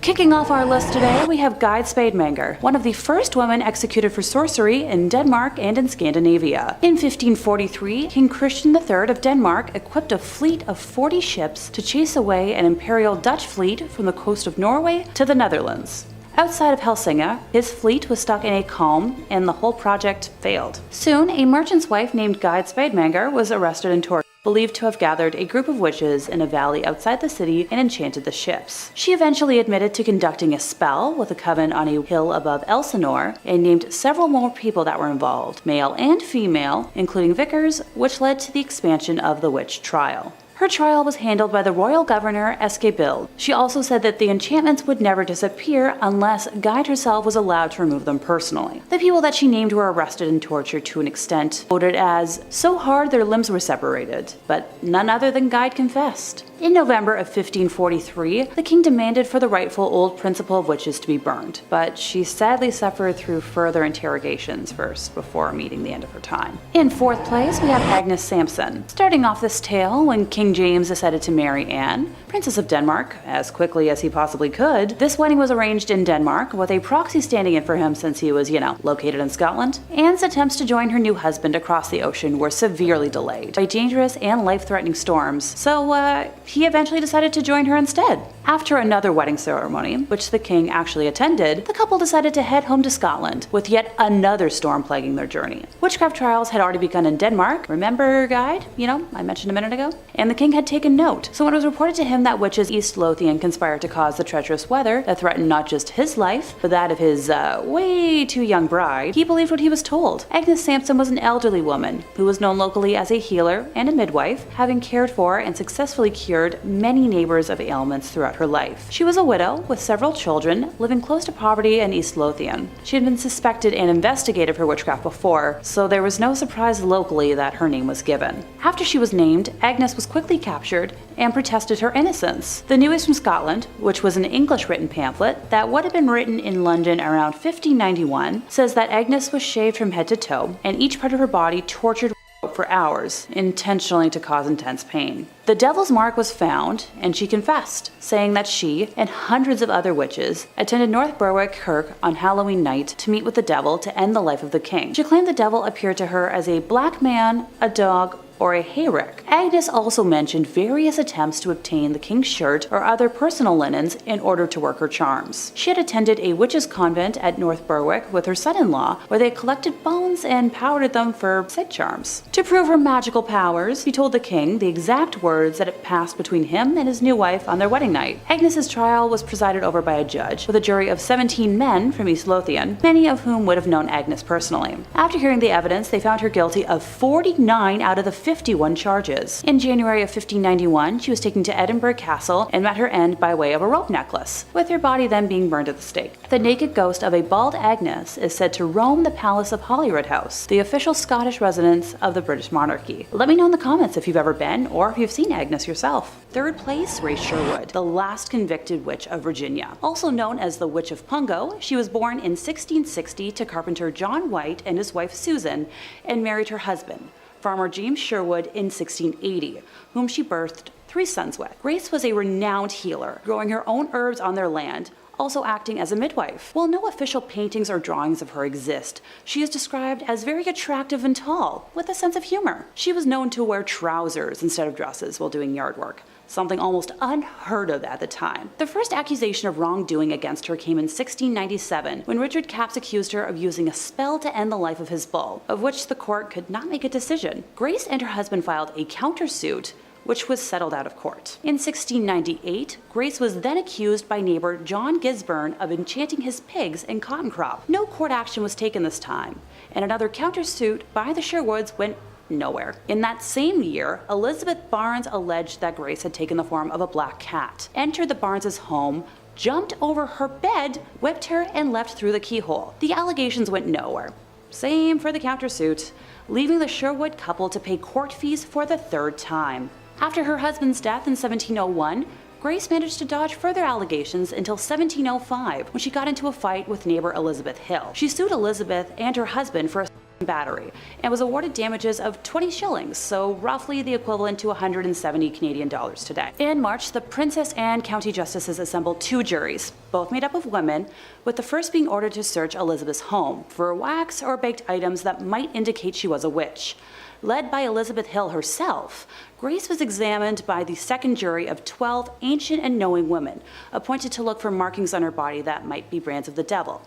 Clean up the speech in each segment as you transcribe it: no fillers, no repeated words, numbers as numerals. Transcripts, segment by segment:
Kicking off our list today, we have Godspeedmanger, one of the first women executed for sorcery in Denmark and in Scandinavia. In 1543, King Christian III of Denmark equipped a fleet of 40 ships to chase away an imperial Dutch fleet from the coast of Norway to the Netherlands. Outside of Helsinki, his fleet was stuck in a calm, and the whole project failed. Soon, a merchant's wife named Godspeedmanger was arrested and tortured, believed to have gathered a group of witches in a valley outside the city and enchanted the ships. She eventually admitted to conducting a spell with a coven on a hill above Elsinore, and named several more people that were involved, male and female, including vicars, which led to the expansion of the witch trial. Her trial was handled by the royal governor Eskebild. She also said that the enchantments would never disappear unless Guide herself was allowed to remove them personally. The people that she named were arrested and tortured to an extent quoted as so hard their limbs were separated, but none other than Guide confessed. In November of 1543, the king demanded for the rightful old principal of witches to be burned, but she sadly suffered through further interrogations first before meeting the end of her time. In fourth place, we have Agnes Sampson. Starting off this tale, when King James decided to marry Anne, Princess of Denmark, as quickly as he possibly could, this wedding was arranged in Denmark with a proxy standing in for him since he was, located in Scotland. Anne's attempts to join her new husband across the ocean were severely delayed by dangerous and life-threatening storms, so he eventually decided to join her instead. After another wedding ceremony, which the king actually attended, the couple decided to head home to Scotland, with yet another storm plaguing their journey. Witchcraft trials had already begun in Denmark. Remember Guide? I mentioned a minute ago? And the king had taken note, so when it was reported to him that witches East Lothian conspired to cause the treacherous weather that threatened not just his life, but that of his way too young bride, he believed what he was told. Agnes Sampson was an elderly woman who was known locally as a healer and a midwife, having cared for and successfully cured many neighbors of ailments throughout her life. She was a widow with several children, living close to poverty in East Lothian. She had been suspected and investigated for witchcraft before, so there was no surprise locally that her name was given. After she was named, Agnes was quickly captured and protested her innocence. The News from Scotland, which was an English-written pamphlet that would have been written in London around 1591, says that Agnes was shaved from head to toe and each part of her body tortured for hours, intentionally to cause intense pain. The devil's mark was found, and she confessed, saying that she and hundreds of other witches attended North Berwick Kirk on Halloween night to meet with the devil to end the life of the king. She claimed the devil appeared to her as a black man, a dog, or a hayrick. Agnes also mentioned various attempts to obtain the king's shirt or other personal linens in order to work her charms. She had attended a witches' convent at North Berwick with her son-in-law, where they collected bones and powdered them for said charms. To prove her magical powers, she told the king the exact words that had passed between him and his new wife on their wedding night. Agnes's trial was presided over by a judge, with a jury of 17 men from East Lothian, many of whom would have known Agnes personally. After hearing the evidence, they found her guilty of 49 out of the 51 charges. In January of 1591, she was taken to Edinburgh Castle and met her end by way of a rope necklace, with her body then being burned at the stake. The naked ghost of a bald Agnes is said to roam the palace of Holyrood House, the official Scottish residence of the British monarchy. Let me know in the comments if you've ever been or if you've seen Agnes yourself. Third place raised Sherwood, the last convicted witch of Virginia. Also known as the Witch of Pungo, she was born in 1660 to carpenter John White and his wife Susan, and married her husband, Farmer James Sherwood, in 1680, whom she birthed 3 sons with. Grace was a renowned healer, growing her own herbs on their land, also acting as a midwife. While no official paintings or drawings of her exist, she is described as very attractive and tall, with a sense of humor. She was known to wear trousers instead of dresses while doing yard work, something almost unheard of at the time. The first accusation of wrongdoing against her came in 1697, when Richard Capps accused her of using a spell to end the life of his bull, of which the court could not make a decision. Grace and her husband filed a countersuit, which was settled out of court. In 1698, Grace was then accused by neighbor John Gisborne of enchanting his pigs and cotton crop. No court action was taken this time, and another countersuit by the Sherwoods went nowhere. In that same year, Elizabeth Barnes alleged that Grace had taken the form of a black cat, entered the Barnes' home, jumped over her bed, whipped her, and left through the keyhole. The allegations went nowhere. Same for the countersuit, leaving the Sherwood couple to pay court fees for the 3rd time. After her husband's death in 1701, Grace managed to dodge further allegations until 1705, when she got into a fight with neighbor Elizabeth Hill. She sued Elizabeth and her husband for battery and was awarded damages of 20 shillings, so roughly the equivalent to 170 Canadian dollars today. In March, the princess and county justices assembled 2 juries, both made up of women, with the first being ordered to search Elizabeth's home for wax or baked items that might indicate she was a witch. Led by Elizabeth Hill herself, Grace was examined by the second jury of 12 ancient and knowing women, appointed to look for markings on her body that might be brands of the devil.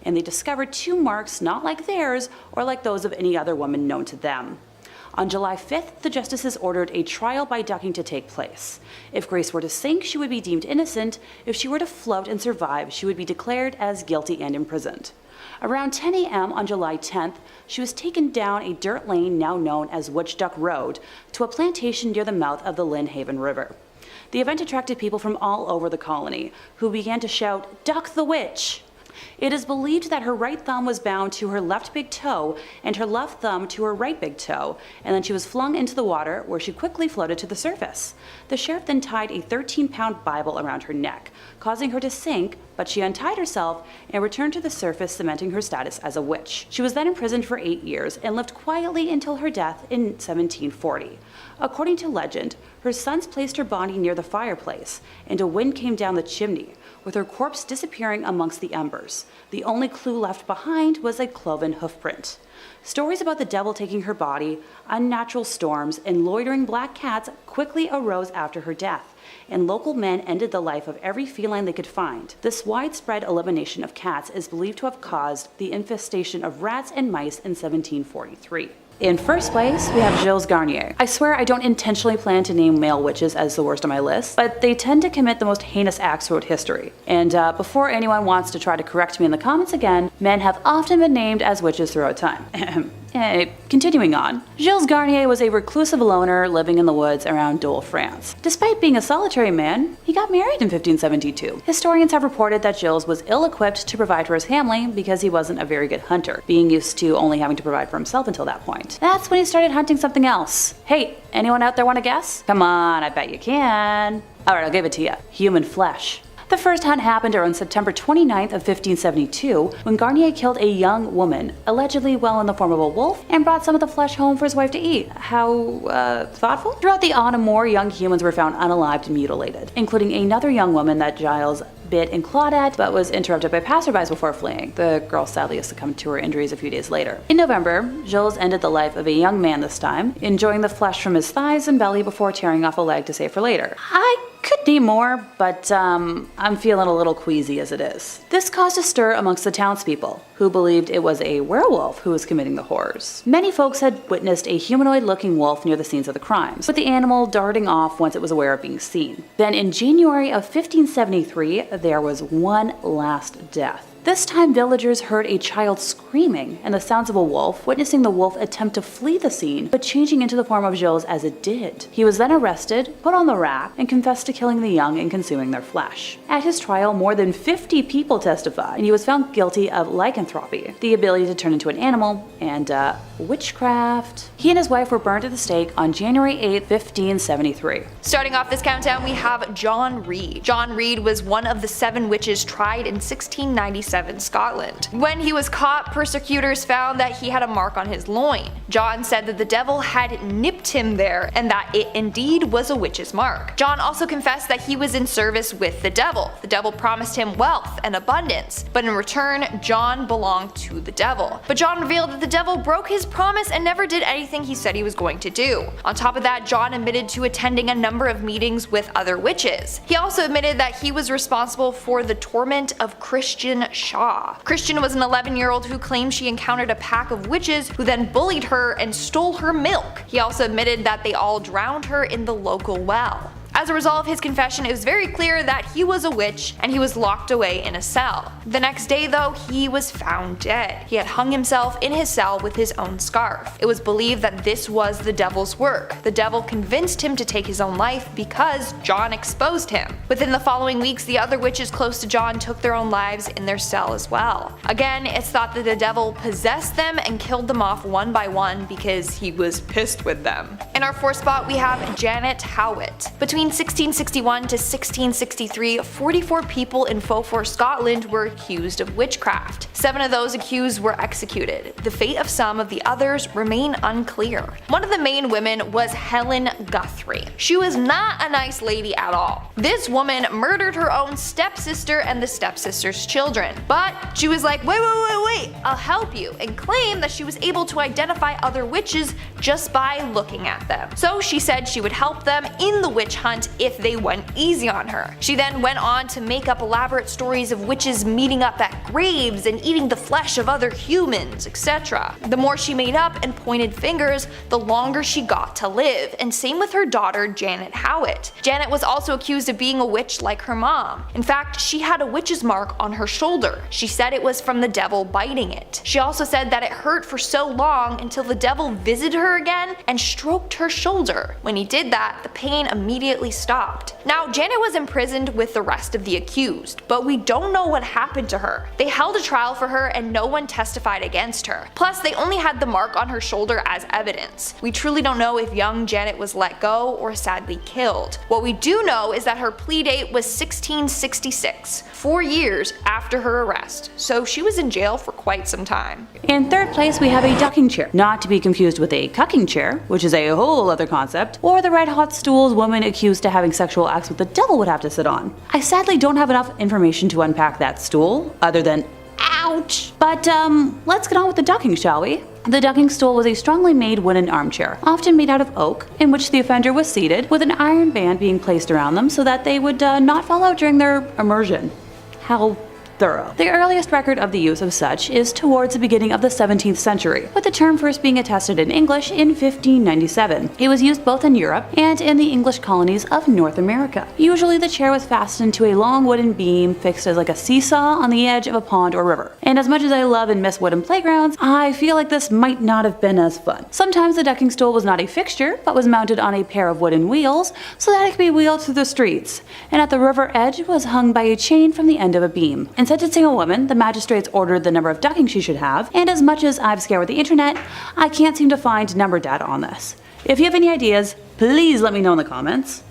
And they discovered 2 marks not like theirs or like those of any other woman known to them. On July 5th, the justices ordered a trial by ducking to take place. If Grace were to sink, she would be deemed innocent. If she were to float and survive, she would be declared as guilty and imprisoned. Around 10 a.m. on July 10th, she was taken down a dirt lane now known as Witch Duck Road to a plantation near the mouth of the Lynn Haven River. The event attracted people from all over the colony, who began to shout, "Duck the witch!" It is believed that her right thumb was bound to her left big toe and her left thumb to her right big toe, and then she was flung into the water, where she quickly floated to the surface. The sheriff then tied a 13-pound Bible around her neck, causing her to sink, but she untied herself and returned to the surface, cementing her status as a witch. She was then imprisoned for 8 years and lived quietly until her death in 1740. According to legend, her sons placed her body near the fireplace, and a wind came down the chimney, with her corpse disappearing amongst the embers. The only clue left behind was a cloven hoofprint. Stories about the devil taking her body, unnatural storms, and loitering black cats quickly arose after her death, and local men ended the life of every feline they could find. This widespread elimination of cats is believed to have caused the infestation of rats and mice in 1743. In first place, we have Gilles Garnier. I swear I don't intentionally plan to name male witches as the worst on my list, but they tend to commit the most heinous acts throughout history. And before anyone wants to try to correct me in the comments again, men have often been named as witches throughout time. Continuing on, Gilles Garnier was a reclusive loner living in the woods around Dole, France. Despite being a solitary man, he got married in 1572. Historians have reported that Gilles was ill-equipped to provide for his family because he wasn't a very good hunter, being used to only having to provide for himself until that point. That's when he started hunting something else. Hey, anyone out there want to guess? Come on, I bet you can. Alright, I'll give it to you. Human flesh. The first hunt happened around September 29th of 1572, when Garnier killed a young woman, allegedly in the form of a wolf, and brought some of the flesh home for his wife to eat. How, thoughtful? Throughout the autumn, more young humans were found unalived and mutilated, including another young woman that Giles bit and clawed at, but was interrupted by passerbys before fleeing. The girl sadly succumbed to her injuries a few days later. In November, Gilles ended the life of a young man this time, enjoying the flesh from his thighs and belly before tearing off a leg to save for later. I could name more, but I'm feeling a little queasy as it is. This caused a stir amongst the townspeople, who believed it was a werewolf who was committing the horrors. Many folks had witnessed a humanoid-looking wolf near the scenes of the crimes, with the animal darting off once it was aware of being seen. Then in January of 1573, there was one last death. This time, villagers heard a child screaming and the sounds of a wolf, witnessing the wolf attempt to flee the scene, but changing into the form of Gilles as it did. He was then arrested, put on the rack, and confessed to killing the young and consuming their flesh. At his trial, more than 50 people testified, and he was found guilty of lycanthropy, the ability to turn into an animal, and witchcraft. He and his wife were burned at the stake on January 8, 1573. Starting off this countdown, we have John Reed. John Reed was one of the 7 witches tried in 1697 Scotland. When he was caught, persecutors found that he had a mark on his loin. John said that the devil had nipped him there and that it indeed was a witch's mark. John also confessed that he was in service with the devil. The devil promised him wealth and abundance, but in return, John belonged to the devil. But John revealed that the devil broke his promise and never did anything he said he was going to do. On top of that, John admitted to attending a number of meetings with other witches. He also admitted that he was responsible for the torment of Christian Shaw. Christian was an 11-year-old who claimed she encountered a pack of witches who then bullied her and stole her milk. He also admitted that they all drowned her in the local well. As a result of his confession, it was very clear that he was a witch and he was locked away in a cell. The next day though, he was found dead. He had hung himself in his cell with his own scarf. It was believed that this was the devil's work. The devil convinced him to take his own life because John exposed him. Within the following weeks, the other witches close to John took their own lives in their cell as well. Again, it's thought that the devil possessed them and killed them off one by one because he was pissed with them. In our 4th spot, we have Janet Howitt. Between 1661 to 1663, 44 people in Beaufort, Scotland were accused of witchcraft. 7 of those accused were executed. The fate of some of the others remain unclear. One of the main women was Helen Guthrie. She was not a nice lady at all. This woman murdered her own stepsister and the stepsister's children. But she was like, wait, I'll help you, and claimed that she was able to identify other witches just by looking at them. So she said she would help them in the witch hunt if they went easy on her. She then went on to make up elaborate stories of witches meeting up at graves and eating the flesh of other humans, etc. The more she made up and pointed fingers, the longer she got to live, and same with her daughter Janet Howitt. Janet was also accused of being a witch like her mom. In fact, she had a witch's mark on her shoulder. She said it was from the devil biting it. She also said that it hurt for so long until the devil visited her again and stroked her shoulder. When he did that, the pain immediately stopped. Now, Janet was imprisoned with the rest of the accused, but we don't know what happened to her. They held a trial for her and no one testified against her. Plus, they only had the mark on her shoulder as evidence. We truly don't know if young Janet was let go or sadly killed. What we do know is that her plea date was 1666, 4 years after her arrest, so she was in jail for quite some time. In third place, we have a ducking chair, not to be confused with a cucking chair, which is a whole other concept, or the red hot stools women accused of having sexual acts with the devil would have to sit on. I sadly don't have enough information to unpack that stool, other than ouch! But let's get on with the ducking, shall we? The ducking stool was a strongly made wooden armchair, often made out of oak, in which the offender was seated, with an iron band being placed around them so that they would not fall out during their immersion. How thorough. The earliest record of the use of such is towards the beginning of the 17th century, with the term first being attested in English in 1597. It was used both in Europe and in the English colonies of North America. Usually the chair was fastened to a long wooden beam fixed as like a seesaw on the edge of a pond or river. And as much as I love and miss wooden playgrounds, I feel like this might not have been as fun. Sometimes the ducking stool was not a fixture, but was mounted on a pair of wooden wheels so that it could be wheeled through the streets, and at the river edge was hung by a chain from the end of a beam. In sentencing a woman, the magistrates ordered the number of duckings she should have, and as much as I've scoured the internet, I can't seem to find number data on this. If you have any ideas, please let me know in the comments.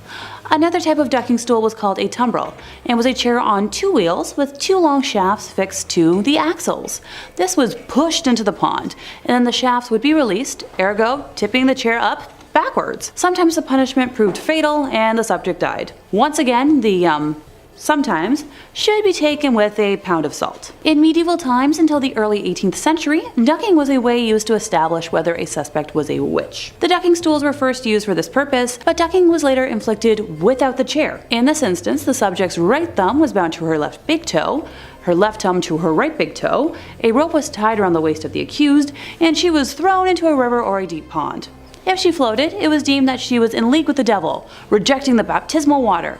Another type of ducking stool was called a tumbrel, and was a chair on 2 wheels with 2 long shafts fixed to the axles. This was pushed into the pond, and then the shafts would be released, ergo tipping the chair up backwards. Sometimes the punishment proved fatal and the subject died. Once again, the sometimes should be taken with a pound of salt. In medieval times until the early 18th century, ducking was a way used to establish whether a suspect was a witch. The ducking stools were first used for this purpose, but ducking was later inflicted without the chair. In this instance, the subject's right thumb was bound to her left big toe, her left thumb to her right big toe, a rope was tied around the waist of the accused, and she was thrown into a river or a deep pond. If she floated, it was deemed that she was in league with the devil, rejecting the baptismal water.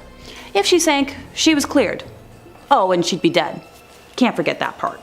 If she sank, she was cleared. Oh, and she'd be dead. Can't forget that part.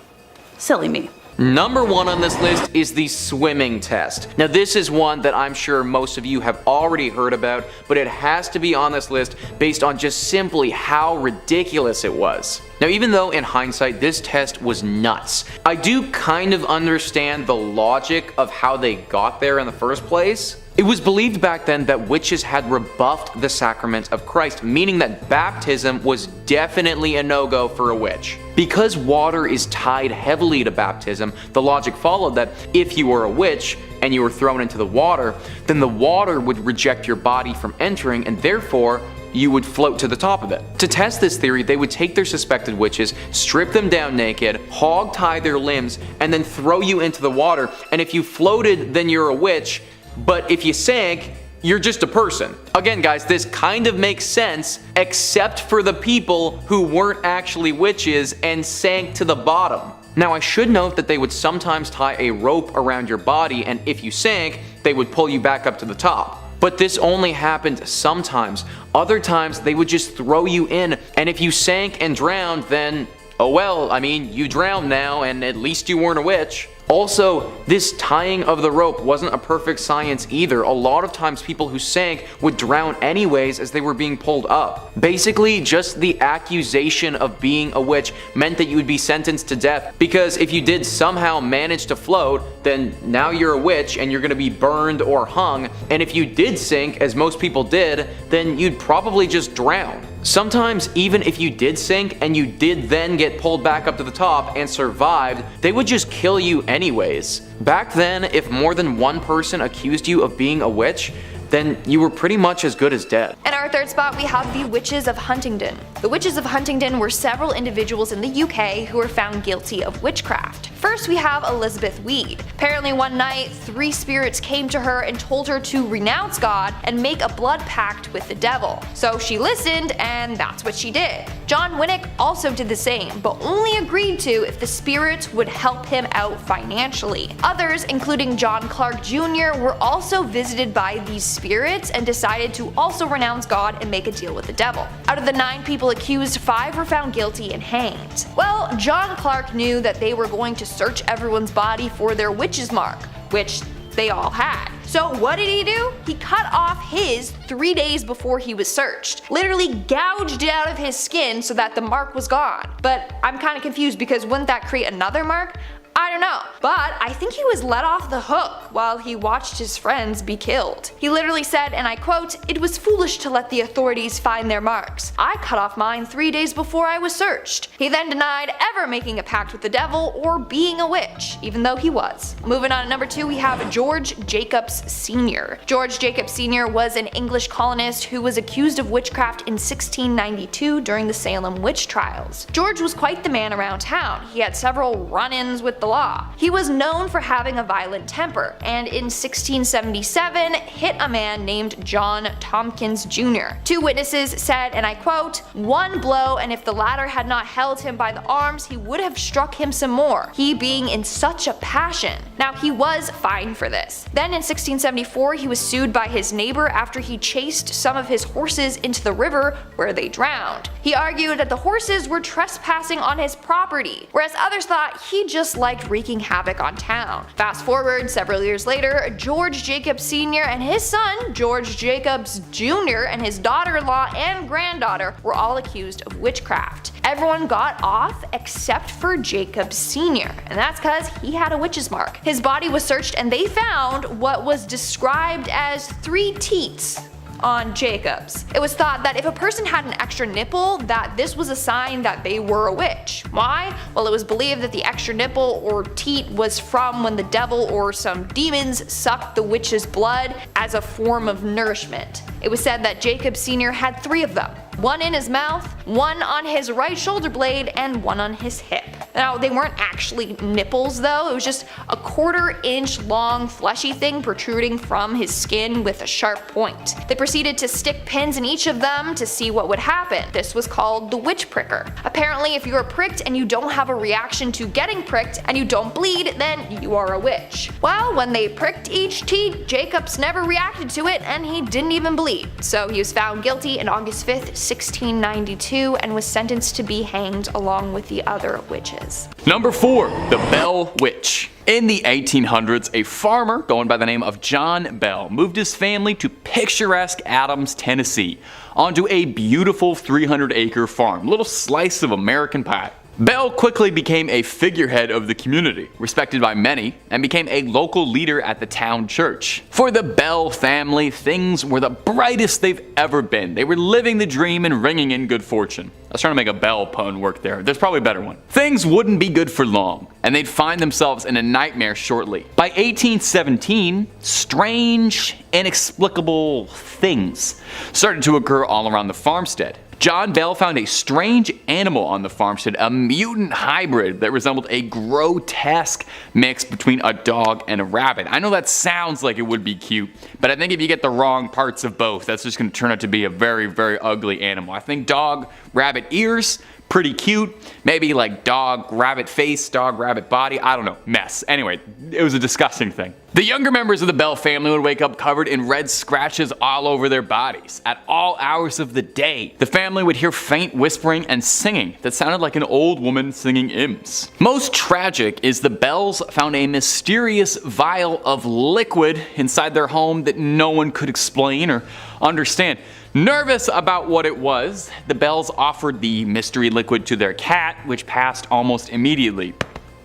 Silly me. Number 1 on this list is the swimming test. Now this is one that I'm sure most of you have already heard about, but it has to be on this list based on just simply how ridiculous it was. Now even though in hindsight this test was nuts, I do kind of understand the logic of how they got there in the first place. It was believed back then that witches had rebuffed the sacrament of Christ, meaning that baptism was definitely a no-go for a witch. Because water is tied heavily to baptism, the logic followed that if you were a witch and you were thrown into the water, then the water would reject your body from entering, and therefore you would float to the top of it. To test this theory, they would take their suspected witches, strip them down naked, hog tie their limbs, and then throw you into the water, and if you floated, then you're a witch, but if you sank, you're just a person. Again guys, this kind of makes sense, except for the people who weren't actually witches and sank to the bottom. Now I should note that they would sometimes tie a rope around your body, and if you sank, they would pull you back up to the top. But this only happened sometimes. Other times they would just throw you in, and if you sank and drowned, then oh well, I mean, you drowned now and at least you weren't a witch. Also, this tying of the rope wasn't a perfect science either. A lot of times people who sank would drown anyways as they were being pulled up. Basically, just the accusation of being a witch meant that you would be sentenced to death, because if you did somehow manage to float, then now you're a witch and you're gonna be burned or hung, and if you did sink, as most people did, then you'd probably just drown. Sometimes, even if you did sink and you did then get pulled back up to the top and survived, they would just kill you anyways. Back then, if more than one person accused you of being a witch, then you were pretty much as good as dead. In our third spot, we have the Witches of Huntington. The Witches of Huntington were several individuals in the UK who were found guilty of witchcraft. First, we have Elizabeth Weed. Apparently one night, 3 spirits came to her and told her to renounce God and make a blood pact with the devil. So she listened, and that's what she did. John Winnick also did the same, but only agreed to if the spirits would help him out financially. Others, including John Clark Jr., were also visited by these spirits and decided to also renounce God and make a deal with the devil. Out of the 9 people accused, 5 were found guilty and hanged. Well, John Clark knew that they were going to search everyone's body for their witch's mark, which they all had. So what did he do? He cut off his 3 days before he was searched. Literally gouged it out of his skin so that the mark was gone. But I'm kind of confused, because wouldn't that create another mark? I don't know, but I think he was let off the hook while he watched his friends be killed. He literally said, and I quote, "It was foolish to let the authorities find their marks. I cut off mine 3 days before I was searched." He then denied ever making a pact with the devil or being a witch, even though he was. Moving on to number 2, we have George Jacobs Sr. George Jacobs Sr. was an English colonist who was accused of witchcraft in 1692 during the Salem witch trials. George was quite the man around town. He had several run-ins with the law. He was known for having a violent temper, and in 1677 hit a man named John Tompkins Jr. 2 witnesses said, and I quote, "One blow, and if the latter had not held him by the arms, he would have struck him some more, he being in such a passion." Now, he was fined for this. Then in 1674 he was sued by his neighbor after he chased some of his horses into the river where they drowned. He argued that the horses were trespassing on his property, whereas others thought he just liked wreaking havoc on town. Fast forward several years later, George Jacobs Sr. and his son, George Jacobs Jr., and his daughter-in-law and granddaughter were all accused of witchcraft. Everyone got off except for Jacobs Sr., and that's because he had a witch's mark. His body was searched and they found what was described as 3 teats on Jacobs. It was thought that if a person had an extra nipple, that this was a sign that they were a witch. Why? Well, it was believed that the extra nipple or teat was from when the devil or some demons sucked the witch's blood as a form of nourishment. It was said that Jacob Sr. had 3 of them. 1 in his mouth, 1 on his right shoulder blade, and 1 on his hip. Now, they weren't actually nipples though, it was just a 1/4 inch long fleshy thing protruding from his skin with a sharp point. They proceeded to stick pins in each of them to see what would happen. This was called the witch pricker. Apparently, if you are pricked and you don't have a reaction to getting pricked and you don't bleed, then you are a witch. Well, when they pricked each teat, Jacobs never reacted to it and he didn't even bleed. So he was found guilty on August 5th, 1692 and was sentenced to be hanged along with the other witches. Number 4. The Bell Witch. In the 1800s, a farmer going by the name of John Bell moved his family to picturesque Adams, Tennessee, onto a beautiful 300-acre farm, little slice of American pie. Bell quickly became a figurehead of the community, respected by many, and became a local leader at the town church. For the Bell family, things were the brightest they've ever been. They were living the dream and ringing in good fortune. I was trying to make a Bell pun work there. There's probably a better one. Things wouldn't be good for long, and they'd find themselves in a nightmare shortly. By 1817, strange, inexplicable things started to occur all around the farmstead. John Bell found a strange animal on the farmstead, a mutant hybrid that resembled a grotesque mix between a dog and a rabbit. I know that sounds like it would be cute, but I think if you get the wrong parts of both, that's just going to turn out to be a very, very ugly animal. I think dog, rabbit ears, Pretty cute, maybe like dog, rabbit face, dog, rabbit body, I don't know, mess. Anyway, it was a disgusting thing. The younger members of the Bell family would wake up covered in red scratches all over their bodies at all hours of the day. The family would hear faint whispering and singing that sounded like an old woman singing hymns. Most tragic is the Bells found a mysterious vial of liquid inside their home that no one could explain or understand. Nervous about what it was, the Bells offered the mystery liquid to their cat, which passed almost immediately.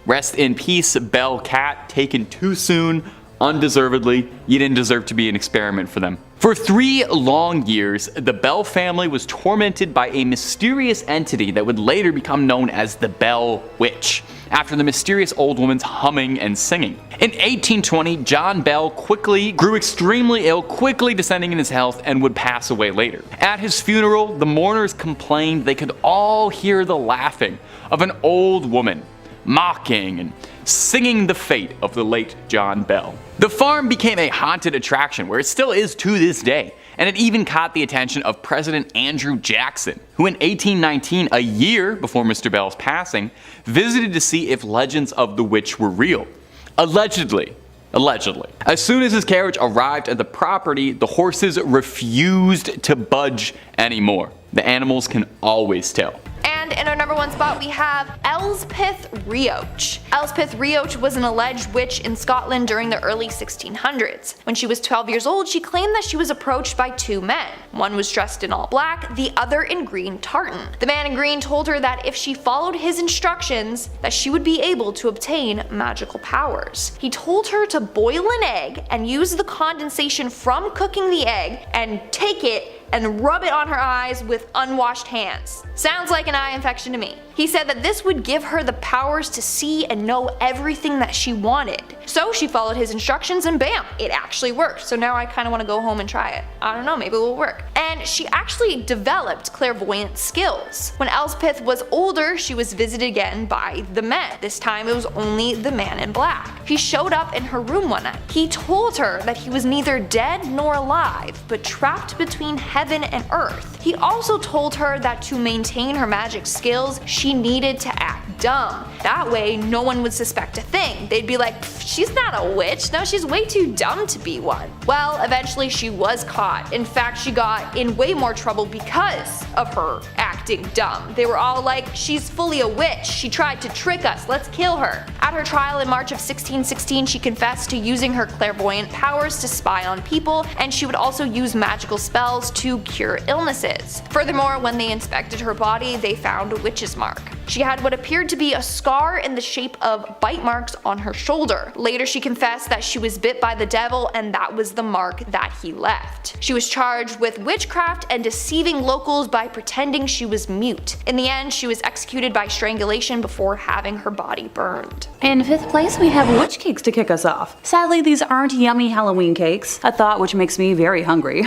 Rest in peace, Bell cat, taken too soon, undeservedly. You didn't deserve to be an experiment for them. For 3 long years, the Bell family was tormented by a mysterious entity that would later become known as the Bell Witch, after the mysterious old woman's humming and singing. In 1820, John Bell quickly grew extremely ill, quickly descending in his health, and would pass away later. At his funeral, the mourners complained they could all hear the laughing of an old woman, mocking and singing the fate of the late John Bell. The farm became a haunted attraction, where it still is to this day, and it even caught the attention of President Andrew Jackson, who in 1819, a year before Mr. Bell's passing, visited to see if legends of the witch were real. Allegedly. As soon as his carriage arrived at the property, the horses refused to budge anymore. The animals can always tell. And in our number 1 spot we have Elspeth Rioch. Elspeth Rioch was an alleged witch in Scotland during the early 1600s. When she was 12 years old, she claimed that she was approached by 2 men. One was dressed in all black, the other in green tartan. The man in green told her that if she followed his instructions, that she would be able to obtain magical powers. He told her to boil an egg and use the condensation from cooking the egg and take it and rub it on her eyes with unwashed hands. Sounds like an eye infection to me. He said that this would give her the powers to see and know everything that she wanted. So she followed his instructions and bam, it actually worked. So now I kind of want to go home and try it. I don't know, maybe it will work. And she actually developed clairvoyant skills. When Elspeth was older, she was visited again by the men. This time it was only the man in black. He showed up in her room one night. He told her that he was neither dead nor alive, but trapped between heaven and earth. He also told her that to maintain her magic skills, she needed to act dumb. That way, no one would suspect a thing. They'd be like, she's not a witch, no, she's way too dumb to be one. Well, eventually she was caught. In fact, she got in way more trouble because of her acting dumb. They were all like, she's fully a witch, she tried to trick us, let's kill her. At her trial in March of 1616, she confessed to using her clairvoyant powers to spy on people, and she would also use magical spells to cure illnesses. Furthermore, when they inspected her body, they found a witch's mark. She had what appeared to be a scar in the shape of bite marks on her shoulder. Later she confessed that she was bit by the devil and that was the mark that he left. She was charged with witchcraft and deceiving locals by pretending she was mute. In the end, she was executed by strangulation before having her body burned. In 5th place, we have witch cakes to kick us off. Sadly, these aren't yummy Halloween cakes, a thought which makes me very hungry,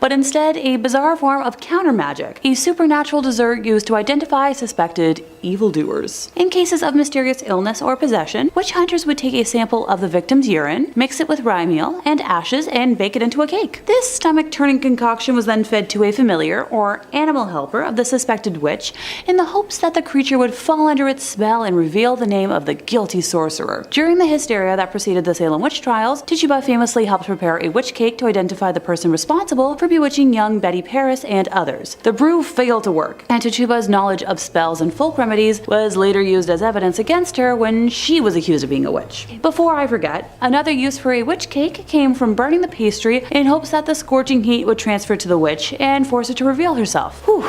but instead a bizarre form of counter magic, a supernatural dessert used to identify suspected evildoers. In cases of mysterious illness or possession, witch hunters would take a sample of the victim's urine, mix it with rye meal and ashes, and bake it into a cake. This stomach-turning concoction was then fed to a familiar or animal helper of the suspected witch in the hopes that the creature would fall under its spell and reveal the name of the guilty sorcerer. During the hysteria that preceded the Salem witch trials, Tatuba famously helped prepare a witch cake to identify the person responsible for bewitching young Betty Paris and others. The brew failed to work, and Tatuba's knowledge of spells and folk remedies was later used as evidence against her when she was accused of being a witch. Before I forget, another use for a witch cake came from burning the pastry in hopes that the scorching heat would transfer to the witch and force her to reveal herself. Whew.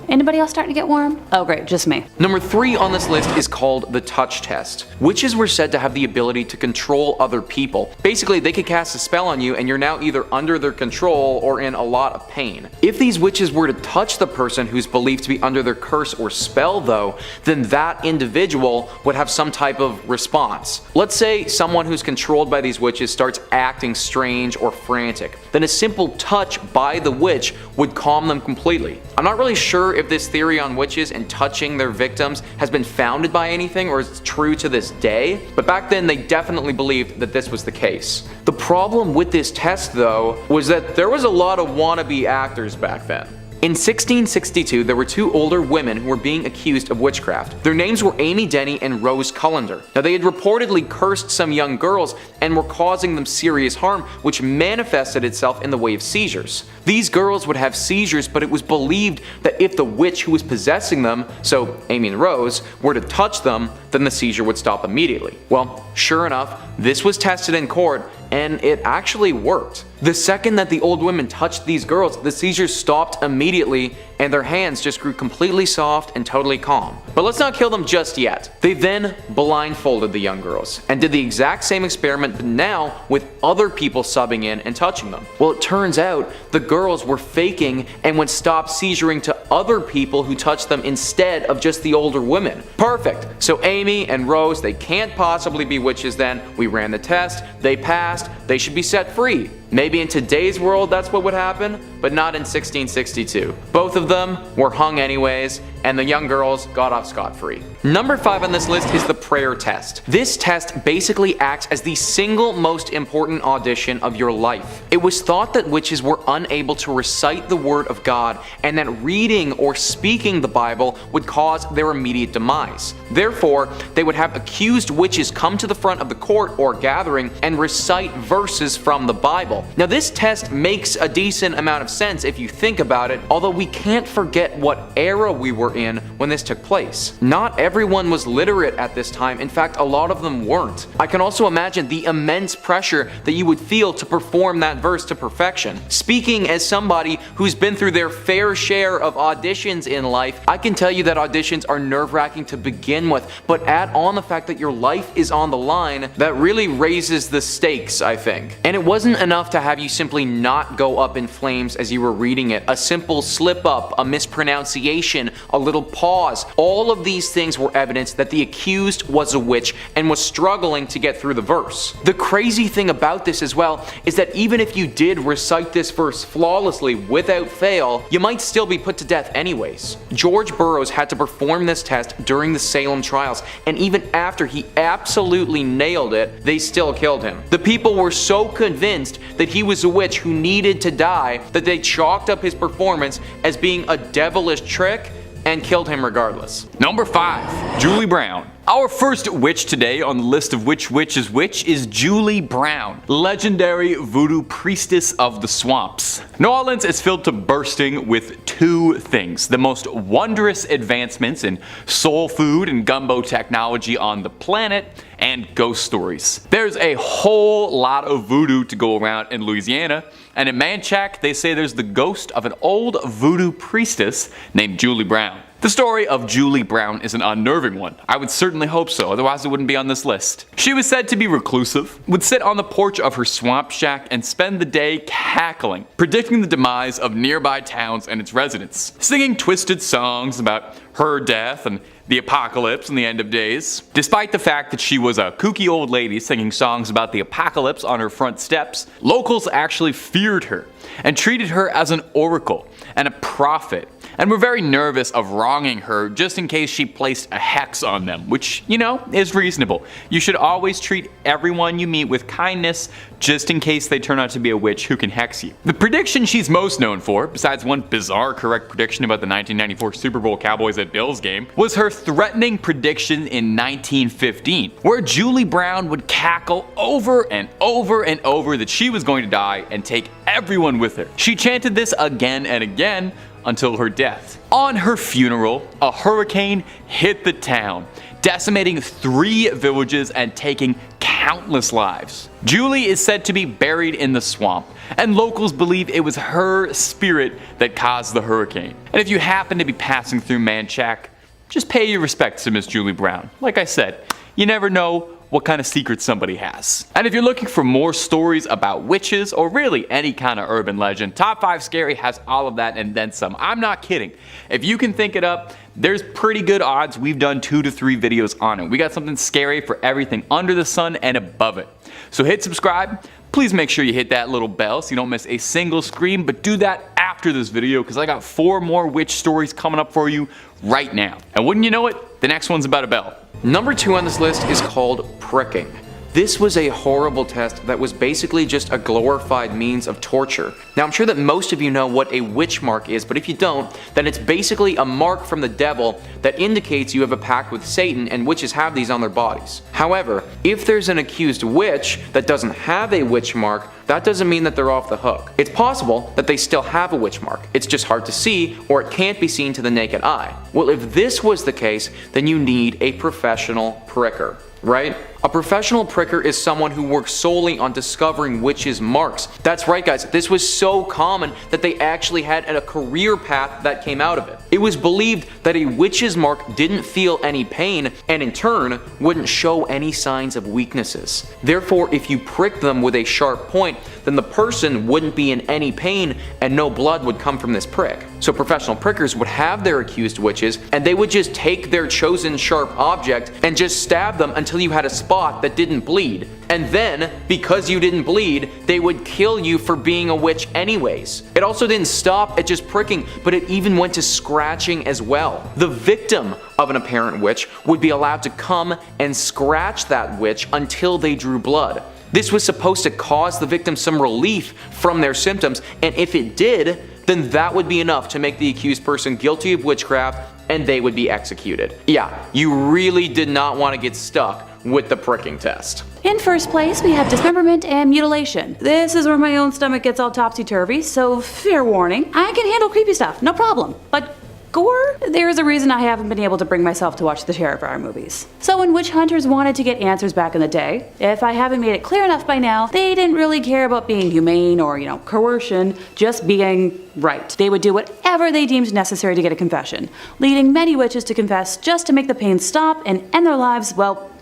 Anybody else starting to get warm? Oh great, just me. Number 3 on this list is called the touch test. Witches were said to have the ability to control other people. Basically, they could cast a spell on you and you're now either under their control or in a lot of pain. If these witches were to touch the person who's believed to be under their curse or spell though, then that individual would have some type of response. Let's say someone who's controlled by these witches starts acting strange or frantic. Then a simple touch by the witch would calm them completely. I'm not really sure if this theory on witches and touching their victims has been founded by anything or is true to this day, but back then they definitely believed that this was the case. The problem with this test though was that there was a lot of wannabe actors back then. In 1662, there were two older women who were being accused of witchcraft. Their names were Amy Denny and Rose Cullender. Now, they had reportedly cursed some young girls and were causing them serious harm, which manifested itself in the way of seizures. These girls would have seizures, but it was believed that if the witch who was possessing them, so Amy and Rose, were to touch them, then the seizure would stop immediately. Well, sure enough, this was tested in court, and it actually worked. The second that the old women touched these girls, the seizures stopped immediately and their hands just grew completely soft and totally calm. But let's not kill them just yet. They then blindfolded the young girls and did the exact same experiment, but now with other people subbing in and touching them. Well, it turns out the girls were faking and would stop seizuring to other people who touched them instead of just the older women. Perfect. So Amy and Rose, they can't possibly be witches then. We ran the test, they passed, they should be set free. Maybe in today's world that's what would happen, but not in 1662. Both of them were hung anyways, and the young girls got off scot-free. Number 5 on this list is the prayer test. This test basically acts as the single most important audition of your life. It was thought that witches were unable to recite the word of God, and that reading or speaking the Bible would cause their immediate demise. Therefore, they would have accused witches come to the front of the court or gathering and recite verses from the Bible. Now, this test makes a decent amount of sense if you think about it, although we can't forget what era we were in when this took place. Not everyone was literate at this time. In fact, a lot of them weren't. I can also imagine the immense pressure that you would feel to perform that verse to perfection. Speaking as somebody who's been through their fair share of auditions in life, I can tell you that auditions are nerve-wracking to begin with, but add on the fact that your life is on the line, that really raises the stakes, I think. And it wasn't enough to have you simply not go up in flames as you were reading it. A simple slip up, a mispronunciation, a little pause, all of these things were evidence that the accused was a witch and was struggling to get through the verse. The crazy thing about this as well is that even if you did recite this verse flawlessly without fail, you might still be put to death anyways. George Burroughs had to perform this test during the Salem trials, and even after he absolutely nailed it, they still killed him. The people were so convinced that he was a witch who needed to die that they chalked up his performance as being a devilish trick and killed him regardless. Number 5, Julie Brown. Our first witch today on the list of which witch is which is Julie Brown, legendary voodoo priestess of the swamps. New Orleans is filled to bursting with two things: the most wondrous advancements in soul food and gumbo technology on the planet, and ghost stories. There's a whole lot of voodoo to go around in Louisiana, and in Manchac they say there's the ghost of an old voodoo priestess named Julie Brown. The story of Julie Brown is an unnerving one. I would certainly hope so, otherwise it wouldn't be on this list. She was said to be reclusive, would sit on the porch of her swamp shack and spend the day cackling, predicting the demise of nearby towns and its residents, singing twisted songs about her death and the apocalypse and the end of days. Despite the fact that she was a kooky old lady singing songs about the apocalypse on her front steps, locals actually feared her and treated her as an oracle and a prophet, and were very nervous of wronging her just in case she placed a hex on them, which, you know, is reasonable. You should always treat everyone you meet with kindness just in case they turn out to be a witch who can hex you. The prediction she's most known for, besides one bizarre correct prediction about the 1994 Super Bowl Cowboys at Bills game, was her threatening prediction in 1915, where Julie Brown would cackle over and over and over that she was going to die and take everyone with her. She chanted this again and again until her death. On her funeral, a hurricane hit the town, decimating 3 villages and taking countless lives. Julie is said to be buried in the swamp, and locals believe it was her spirit that caused the hurricane. And if you happen to be passing through Manchac, just pay your respects to Miss Julie Brown. Like I said, you never know what kind of secrets somebody has. And if you're looking for more stories about witches, or really any kind of urban legend, Top 5 Scary has all of that and then some. I'm not kidding. If you can think it up, there's pretty good odds we've done 2 to 3 videos on it. We got something scary for everything under the sun and above it. So hit subscribe. Please make sure you hit that little bell so you don't miss a single scream, but do that after this video because I got 4 more witch stories coming up for you right now. And wouldn't you know it, the next one's about a bell. Number 2 on this list is called pricking. This was a horrible test that was basically just a glorified means of torture. Now I'm sure that most of you know what a witch mark is, but if you don't, then it's basically a mark from the devil that indicates you have a pact with Satan, and witches have these on their bodies. However, if there's an accused witch that doesn't have a witch mark, that doesn't mean that they're off the hook. It's possible that they still have a witch mark. It's just hard to see, or it can't be seen to the naked eye. Well, if this was the case, then you need a professional pricker, right? A professional pricker is someone who works solely on discovering witches' marks. That's right, guys, this was so common that they actually had a career path that came out of it. It was believed that a witch's mark didn't feel any pain, and in turn, wouldn't show any signs of weaknesses. Therefore, if you pricked them with a sharp point, then the person wouldn't be in any pain and no blood would come from this prick. So professional prickers would have their accused witches, and they would just take their chosen sharp object and just stab them until you had a spot that didn't bleed. And then, because you didn't bleed, they would kill you for being a witch anyways. It also didn't stop at just pricking, but it even went to scratching as well. The victim of an apparent witch would be allowed to come and scratch that witch until they drew blood. This was supposed to cause the victim some relief from their symptoms, and if it did, then that would be enough to make the accused person guilty of witchcraft and they would be executed. Yeah, you really did not want to get stuck with the pricking test. In first place, we have dismemberment and mutilation. This is where my own stomach gets all topsy-turvy, so fair warning, I can handle creepy stuff, no problem. But gore? There's a reason I haven't been able to bring myself to watch the Terrifier movies. So when witch hunters wanted to get answers back in the day, if I haven't made it clear enough by now, they didn't really care about being humane or, coercion, just being right. They would do whatever they deemed necessary to get a confession, leading many witches to confess just to make the pain stop and end their lives, well,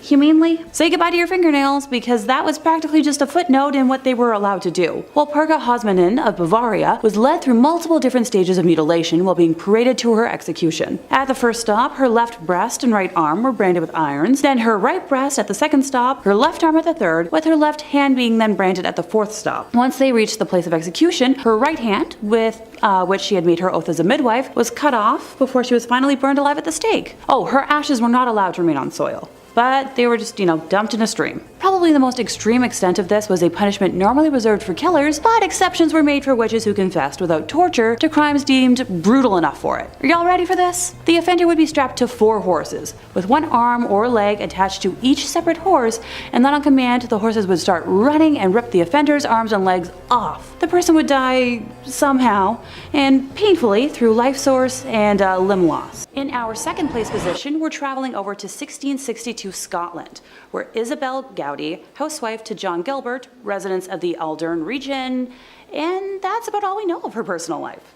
humanely. Say goodbye to your fingernails, because that was practically just a footnote in what they were allowed to do. Walpurga Hosmanen of Bavaria was led through multiple different stages of mutilation while being paraded to her execution. At the first stop, her left breast and right arm were branded with irons, then her right breast at the second stop, her left arm at the third, with her left hand being then branded at the fourth stop. Once they reached the place of execution, her right hand, with which she had made her oath as a midwife, was cut off before she was finally burned alive at the stake. Oh, her ashes were not allowed to remain on soil, but they were just, dumped in a stream. Probably the most extreme extent of this was a punishment normally reserved for killers, but exceptions were made for witches who confessed without torture to crimes deemed brutal enough for it. Are y'all ready for this? The offender would be strapped to 4 horses, with one arm or leg attached to each separate horse, and then on command, the horses would start running and rip the offender's arms and legs off. The person would die somehow, and painfully, through life source and limb loss. In our second place position, we're traveling over to 1662 Scotland, where Isabel Gowdy, housewife to John Gilbert, residents of the Aldern region, and that's about all we know of her personal life.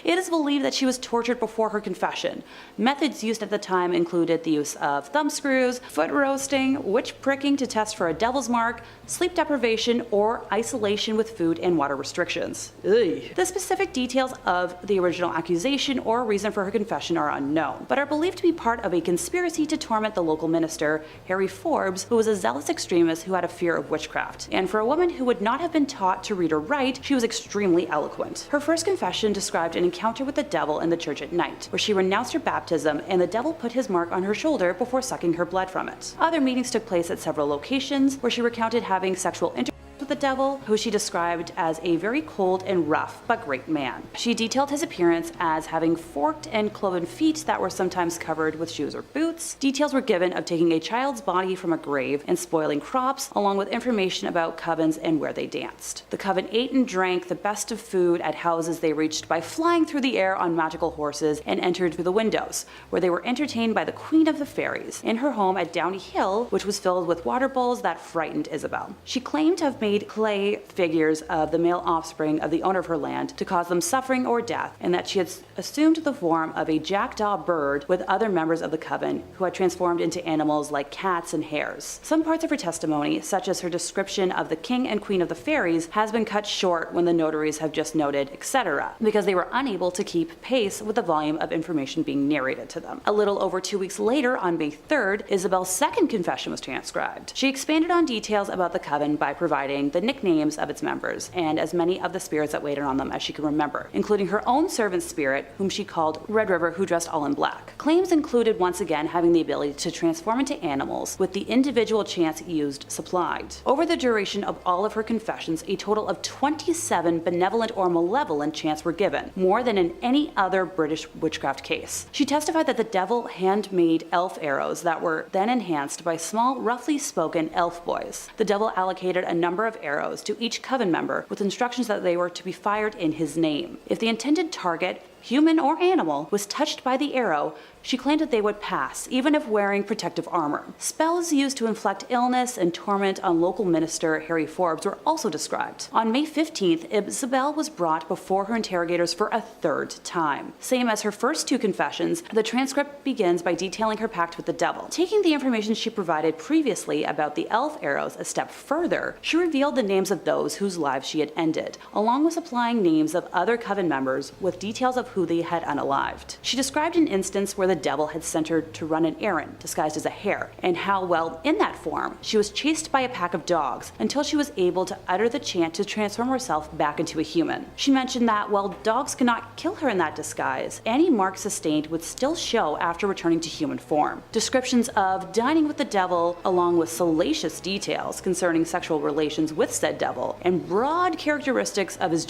It is believed that she was tortured before her confession. Methods used at the time included the use of thumb screws, foot roasting, witch pricking to test for a devil's mark, sleep deprivation, or isolation with food and water restrictions. Ugh. The specific details of the original accusation or reason for her confession are unknown, but are believed to be part of a conspiracy to torment the local minister, Harry Forbes, who was a zealous extremist who had a fear of witchcraft. And for a woman who would not have been taught to read or write, she was extremely eloquent. Her first confession described an encounter with the devil in the church at night, where she renounced her baptism and the devil put his mark on her shoulder before sucking her blood from it. Other meetings took place at several locations, where she recounted having sexual intercourse with the devil, who she described as a very cold and rough but great man. She detailed his appearance as having forked and cloven feet that were sometimes covered with shoes or boots. Details were given of taking a child's body from a grave and spoiling crops, along with information about covens and where they danced. The coven ate and drank the best of food at houses they reached by flying through the air on magical horses and entered through the windows, where they were entertained by the Queen of the Fairies in her home at Downey Hill, which was filled with water bowls that frightened Isabel. She claimed to have made clay figures of the male offspring of the owner of her land to cause them suffering or death, and that she had assumed the form of a jackdaw bird with other members of the coven who had transformed into animals like cats and hares. Some parts of her testimony, such as her description of the king and queen of the fairies, has been cut short when the notaries have just noted, etc., because they were unable to keep pace with the volume of information being narrated to them. A little over 2 weeks later, on May 3rd, Isabel's second confession was transcribed. She expanded on details about the coven by providing providing the nicknames of its members and as many of the spirits that waited on them as she could remember, including her own servant spirit, whom she called Red River, who dressed all in black. Claims included once again having the ability to transform into animals, with the individual chance used supplied. Over the duration of all of her confessions, a total of 27 benevolent or malevolent chants were given, more than in any other British witchcraft case. She testified that the devil handmade elf arrows that were then enhanced by small, roughly spoken elf boys. The devil allocated a number of arrows to each coven member with instructions that they were to be fired in his name. If the intended target, human or animal, was touched by the arrow, she claimed that they would pass, even if wearing protective armor. Spells used to inflict illness and torment on local minister Harry Forbes were also described. On May 15th, Isabel was brought before her interrogators for a third time. Same as her first two confessions, the transcript begins by detailing her pact with the devil. Taking the information she provided previously about the elf arrows a step further, she revealed the names of those whose lives she had ended, along with supplying names of other coven members with details of who they had unalived. She described an instance where the devil had sent her to run an errand disguised as a hare, and how, while in that form, she was chased by a pack of dogs until she was able to utter the chant to transform herself back into a human. She mentioned that while dogs could not kill her in that disguise, any marks sustained would still show after returning to human form. Descriptions of dining with the devil, along with salacious details concerning sexual relations with said devil, and broad characteristics of his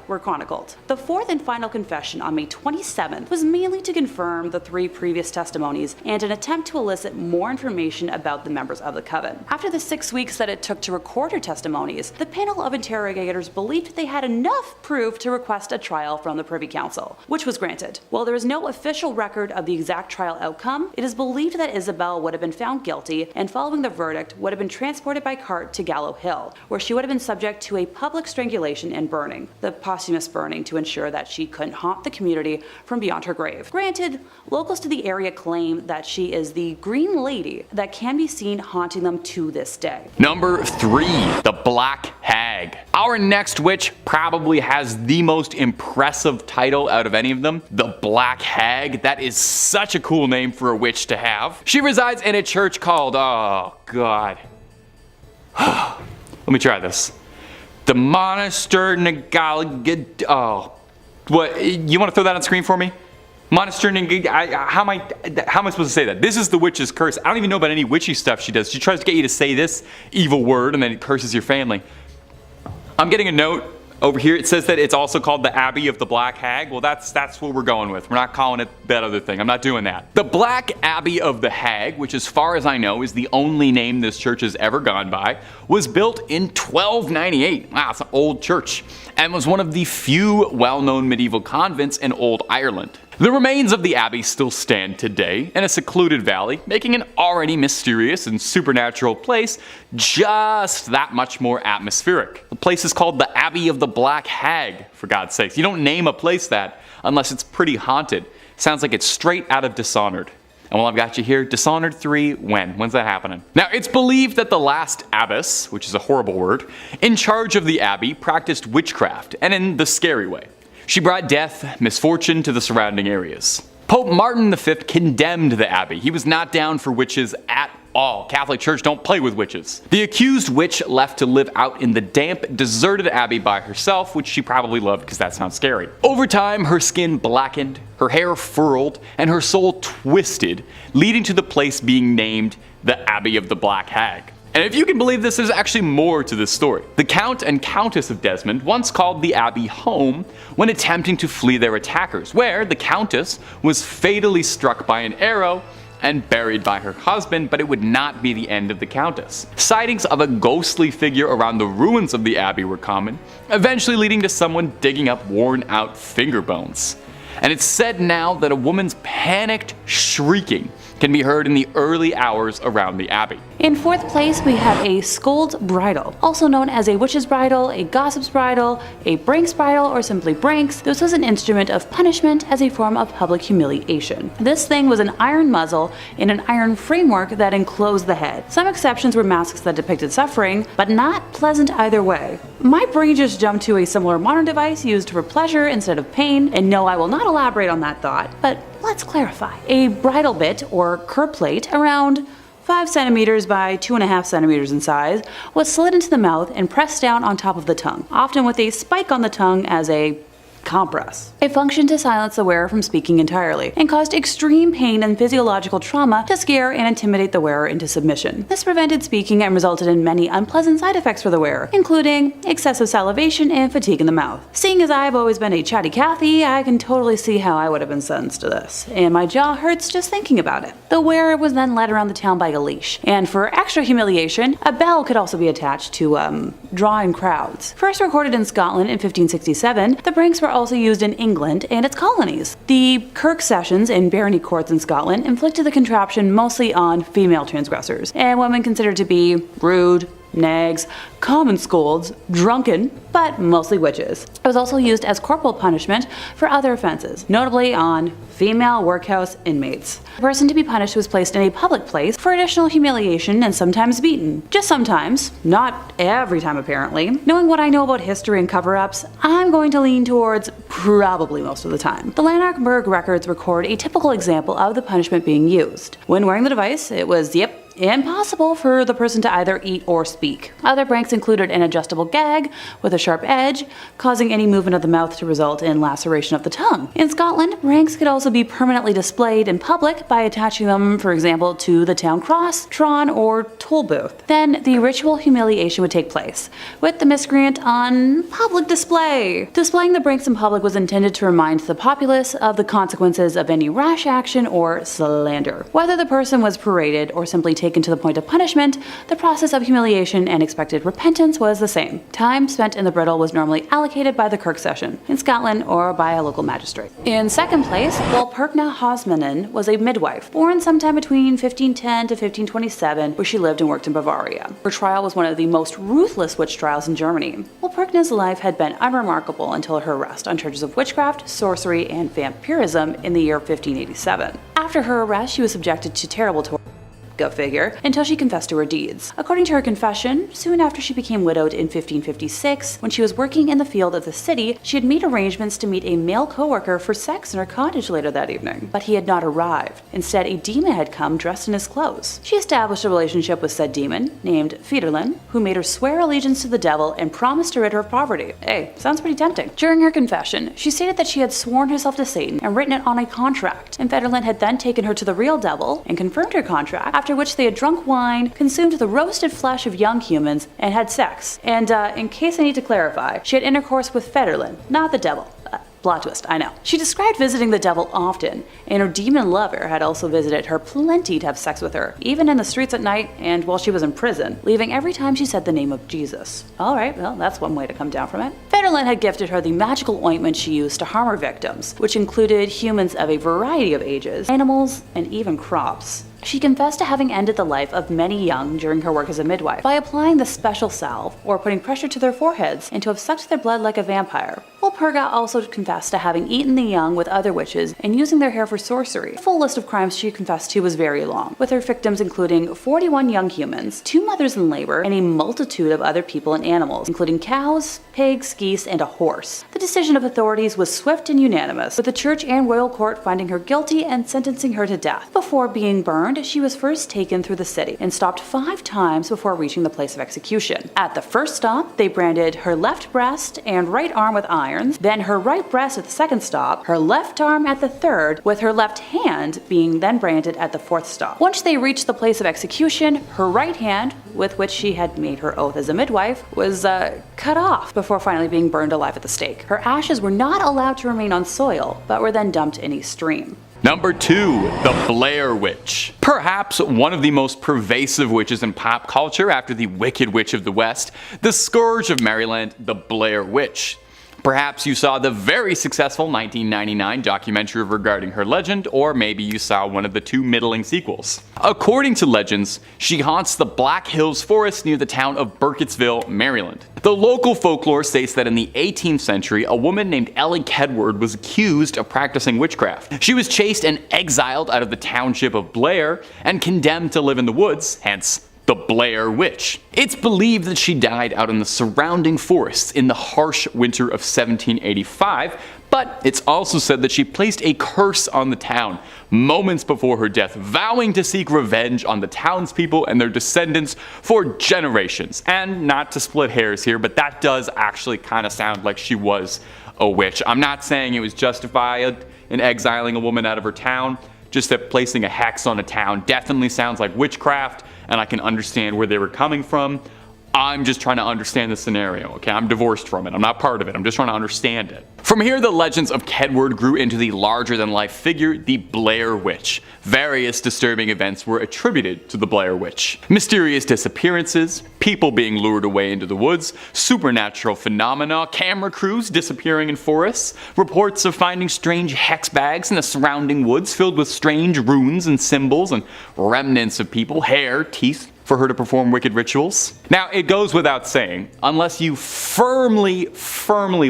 were chronicled. The fourth and final confession on May 27th was mainly to confirm the three previous testimonies and an attempt to elicit more information about the members of the coven. After the 6 weeks that it took to record her testimonies, the panel of interrogators believed they had enough proof to request a trial from the Privy Council, which was granted. While there is no official record of the exact trial outcome, it is believed that Isabel would have been found guilty and, following the verdict, would have been transported by cart to Gallow Hill, where she would have been subject to a public strangulation and burning. The posthumous burning to ensure that she couldn't haunt the community from beyond her grave. Granted, locals to the area claim that she is the Green Lady that can be seen haunting them to this day. Number 3, the Black Hag. Our next witch probably has the most impressive title out of any of them, the Black Hag. That is such a cool name for a witch to have. She resides in a church called, oh god. Let me try this. The Monaster Nagal. Oh, what? You want to throw that on screen for me? Monaster Nagal. How am I supposed to say that? This is the witch's curse. I don't even know about any witchy stuff she does. She tries to get you to say this evil word and then it curses your family. I'm getting a note over here. It says that it's also called the Abbey of the Black Hag. Well, that's what we're going with. We're not calling it that other thing. I'm not doing that. The Black Abbey of the Hag, which as far as I know is the only name this church has ever gone by, was built in 1298. Wow, it's an old church. And was one of the few well-known medieval convents in old Ireland. The remains of the abbey still stand today in a secluded valley, making an already mysterious and supernatural place just that much more atmospheric. The place is called the Abbey of the Black Hag, for God's sakes. You don't name a place that unless it's pretty haunted. Sounds like it's straight out of Dishonored. And while I've got you here, Dishonored 3, when? When's that happening? Now, it's believed that the last abbess, which is a horrible word, in charge of the abbey practiced witchcraft, and in the scary way. She brought death, misfortune to the surrounding areas. Pope Martin V condemned the abbey. He was not down for witches at all. Catholic Church don't play with witches. The accused witch left to live out in the damp, deserted abbey by herself, which she probably loved because that sounds scary. Over time, her skin blackened, her hair furrowed, and her soul twisted, leading to the place being named the Abbey of the Black Hag. And if you can believe this, there's actually more to this story. The Count and Countess of Desmond once called the abbey home when attempting to flee their attackers, where the Countess was fatally struck by an arrow and buried by her husband, but it would not be the end of the Countess. Sightings of a ghostly figure around the ruins of the abbey were common, eventually leading to someone digging up worn-out finger bones. And it's said now that a woman's panicked shrieking can be heard in the early hours around the abbey. In fourth place, we have a Scold's Bridle, also known as a Witch's Bridle, a Gossip's Bridle, a Brink's Bridle, or simply Brinks. This was an instrument of punishment as a form of public humiliation. This thing was an iron muzzle in an iron framework that enclosed the head. Some exceptions were masks that depicted suffering, but not pleasant either way. My brain just jumped to a similar modern device used for pleasure instead of pain, and no, I will not elaborate on that thought, but let's clarify. A bridle bit, or kerplate, around 5 centimeters by 2.5 centimeters in size, was slid into the mouth and pressed down on top of the tongue, often with a spike on the tongue as a compress. It functioned to silence the wearer from speaking entirely, and caused extreme pain and physiological trauma to scare and intimidate the wearer into submission. This prevented speaking and resulted in many unpleasant side effects for the wearer, including excessive salivation and fatigue in the mouth. Seeing as I've always been a chatty Cathy, I can totally see how I would have been sentenced to this, and my jaw hurts just thinking about it. The wearer was then led around the town by a leash, and for extra humiliation, a bell could also be attached to, draw in crowds. First recorded in Scotland in 1567, the pranks were also used in England and its colonies. The Kirk sessions in barony courts in Scotland inflicted the contraption mostly on female transgressors, and women considered to be rude, nags, common scolds, drunken, but mostly witches. It was also used as corporal punishment for other offenses, notably on female workhouse inmates. The person to be punished was placed in a public place for additional humiliation and sometimes beaten. Just sometimes, not every time apparently. Knowing what I know about history and cover-ups, I'm going to lean towards probably most of the time. The Lanarkburg records record a typical example of the punishment being used. When wearing the device, it was, impossible for the person to either eat or speak. Other pranks included an adjustable gag with a sharp edge, causing any movement of the mouth to result in laceration of the tongue. In Scotland, pranks could also be permanently displayed in public by attaching them, for example, to the town cross, tron, or toll booth. Then the ritual humiliation would take place, with the miscreant on public display. Displaying the pranks in public was intended to remind the populace of the consequences of any rash action or slander. Whether the person was paraded or simply taken to the point of punishment, the process of humiliation and expected repentance was the same. Time spent in the bridle was normally allocated by the Kirk session in Scotland or by a local magistrate. In second place, Walpurga Hosmanen was a midwife, born sometime between 1510 to 1527, where she lived and worked in Bavaria. Her trial was one of the most ruthless witch trials in Germany. Walpurga's life had been unremarkable until her arrest on charges of witchcraft, sorcery, and vampirism in the year 1587. After her arrest, she was subjected to terrible torture. Go figure, until she confessed to her deeds. According to her confession, soon after she became widowed in 1556, when she was working in the field of the city, she had made arrangements to meet a male co-worker for sex in her cottage later that evening. But he had not arrived. Instead, a demon had come dressed in his clothes. She established a relationship with said demon, named Fiederlin, who made her swear allegiance to the devil and promised to rid her of poverty. Hey, sounds pretty tempting. During her confession, she stated that she had sworn herself to Satan and written it on a contract, and Fiederlin had then taken her to the real devil and confirmed her contract, after which they had drunk wine, consumed the roasted flesh of young humans, and had sex. And in case I need to clarify, she had intercourse with Fiederlin, not the devil. Plot twist, I know. She described visiting the devil often, and her demon lover had also visited her plenty to have sex with her, even in the streets at night and while she was in prison, leaving every time she said the name of Jesus. Alright, well, that's one way to come down from it. Fiederlin had gifted her the magical ointment she used to harm her victims, which included humans of a variety of ages, animals, and even crops. She confessed to having ended the life of many young during her work as a midwife by applying the special salve or putting pressure to their foreheads and to have sucked their blood like a vampire. Walpurga also confessed to having eaten the young with other witches and using their hair for sorcery. The full list of crimes she confessed to was very long, with her victims including 41 young humans, 2 mothers in labor, and a multitude of other people and animals, including cows, pigs, geese, and a horse. The decision of authorities was swift and unanimous, with the church and royal court finding her guilty and sentencing her to death. Before being burned, she was first taken through the city and stopped 5 times before reaching the place of execution. At the first stop, they branded her left breast and right arm with irons, then her right breast at the second stop, her left arm at the third, with her left hand being then branded at the 4th stop. Once they reached the place of execution, her right hand, with which she had made her oath as a midwife, was cut off before finally being burned alive at the stake. Her ashes were not allowed to remain on soil, but were then dumped in a stream. Number 2, the Blair Witch. Perhaps one of the most pervasive witches in pop culture after the Wicked Witch of the West, the Scourge of Maryland, the Blair Witch. Perhaps you saw the very successful 1999 documentary regarding her legend, or maybe you saw one of the 2 middling sequels. According to legends, she haunts the Black Hills forest near the town of Burkittsville, Maryland. The local folklore states that in the 18th century, a woman named Ellie Kedward was accused of practicing witchcraft. She was chased and exiled out of the township of Blair and condemned to live in the woods, hence the Blair Witch. It's believed that she died out in the surrounding forests in the harsh winter of 1785, But it's also said that she placed a curse on the town moments before her death, vowing to seek revenge on the townspeople and their descendants for generations. And not to split hairs here, but that does actually kind of sound like she was a witch. I'm not saying it was justified in exiling a woman out of her town, just that placing a hex on a town definitely sounds like witchcraft, and I can understand where they were coming from. I'm just trying to understand the scenario, okay? I'm divorced from it. I'm not part of it. I'm just trying to understand it. From here, the legends of Kedward grew into the larger-than-life figure, the Blair Witch. Various disturbing events were attributed to the Blair Witch. Mysterious disappearances, people being lured away into the woods, supernatural phenomena, camera crews disappearing in forests, reports of finding strange hex bags in the surrounding woods filled with strange runes and symbols and remnants of people, hair, teeth, for her to perform wicked rituals. Now, it goes without saying, unless you firmly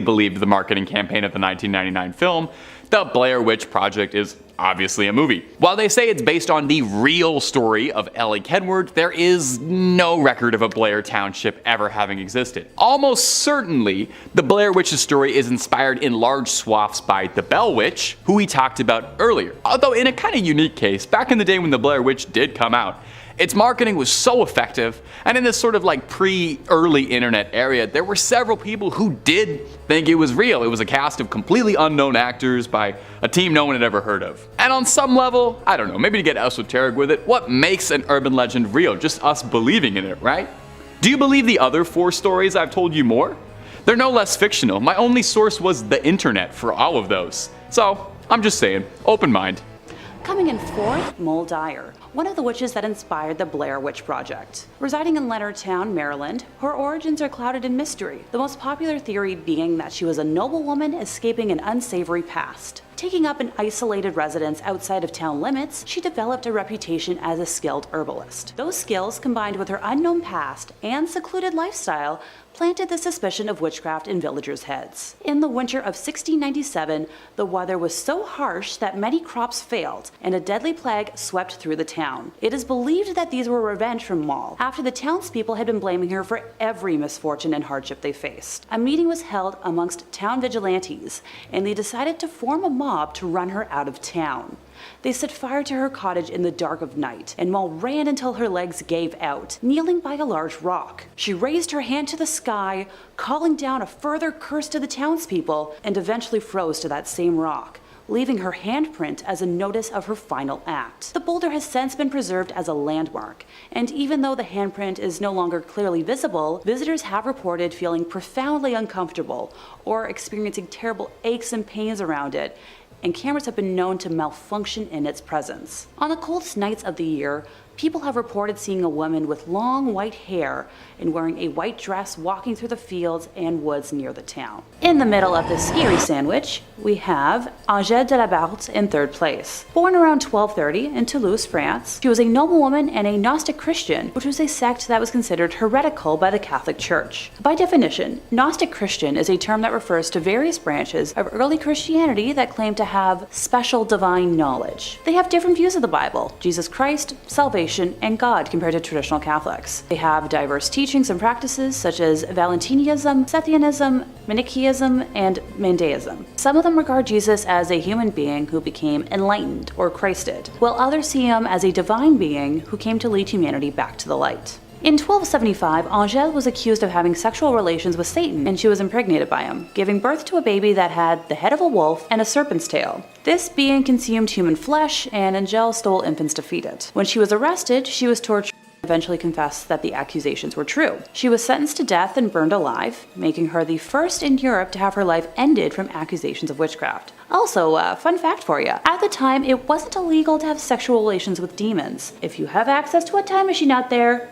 believed the marketing campaign of the 1999 film, the Blair Witch Project is obviously a movie. While they say it's based on the real story of Ellie Kedward, there is no record of a Blair Township ever having existed. Almost certainly, the Blair Witch's story is inspired in large swaths by the Bell Witch, who we talked about earlier. Although in a kind of unique case, back in the day when the Blair Witch did come out, its marketing was so effective, and in this sort of like pre-early internet area, there were several people who did think it was real. It was a cast of completely unknown actors by a team no one had ever heard of. And on some level, I don't know, maybe to get esoteric with it, what makes an urban legend real? Just us believing in it, right? Do you believe the other 4 stories I've told you more? They're no less fictional. My only source was the internet for all of those. So, I'm just saying, open mind. Coming in 4th, Maul Dyer, one of the witches that inspired the Blair Witch Project. Residing in Leonardtown, Maryland, her origins are clouded in mystery, the most popular theory being that she was a noblewoman escaping an unsavory past. Taking up an isolated residence outside of town limits, she developed a reputation as a skilled herbalist. Those skills, combined with her unknown past and secluded lifestyle, planted the suspicion of witchcraft in villagers' heads. In the winter of 1697, the weather was so harsh that many crops failed, and a deadly plague swept through the town. It is believed that these were revenge from Maul, after the townspeople had been blaming her for every misfortune and hardship they faced. A meeting was held amongst town vigilantes, and they decided to form a mob to run her out of town. They set fire to her cottage in the dark of night, and Maul ran until her legs gave out, kneeling by a large rock. She raised her hand to the sky, calling down a further curse to the townspeople, and eventually froze to that same rock, leaving her handprint as a notice of her final act. The boulder has since been preserved as a landmark, and even though the handprint is no longer clearly visible, visitors have reported feeling profoundly uncomfortable or experiencing terrible aches and pains around it, and cameras have been known to malfunction in its presence. On the coldest nights of the year, people have reported seeing a woman with long white hair and wearing a white dress walking through the fields and woods near the town. In the middle of this scary sandwich, we have Agnes de la Barthe in 3rd place. Born around 1230 in Toulouse, France, she was a noblewoman and a Gnostic Christian, which was a sect that was considered heretical by the Catholic Church. By definition, Gnostic Christian is a term that refers to various branches of early Christianity that claim to have special divine knowledge. They have different views of the Bible, Jesus Christ, salvation, and God compared to traditional Catholics. They have diverse teachings and practices such as Valentinianism, Sethianism, Manichaeism, and Mandaism. Some of them regard Jesus as a human being who became enlightened or Christed, while others see him as a divine being who came to lead humanity back to the light. In 1275, Agnes was accused of having sexual relations with Satan, and she was impregnated by him, giving birth to a baby that had the head of a wolf and a serpent's tail. This being consumed human flesh, and Agnes stole infants to feed it. When she was arrested, she was tortured and eventually confessed that the accusations were true. She was sentenced to death and burned alive, making her the first in Europe to have her life ended from accusations of witchcraft. Also, fun fact for you, at the time it wasn't illegal to have sexual relations with demons. If you have access to a time machine out there,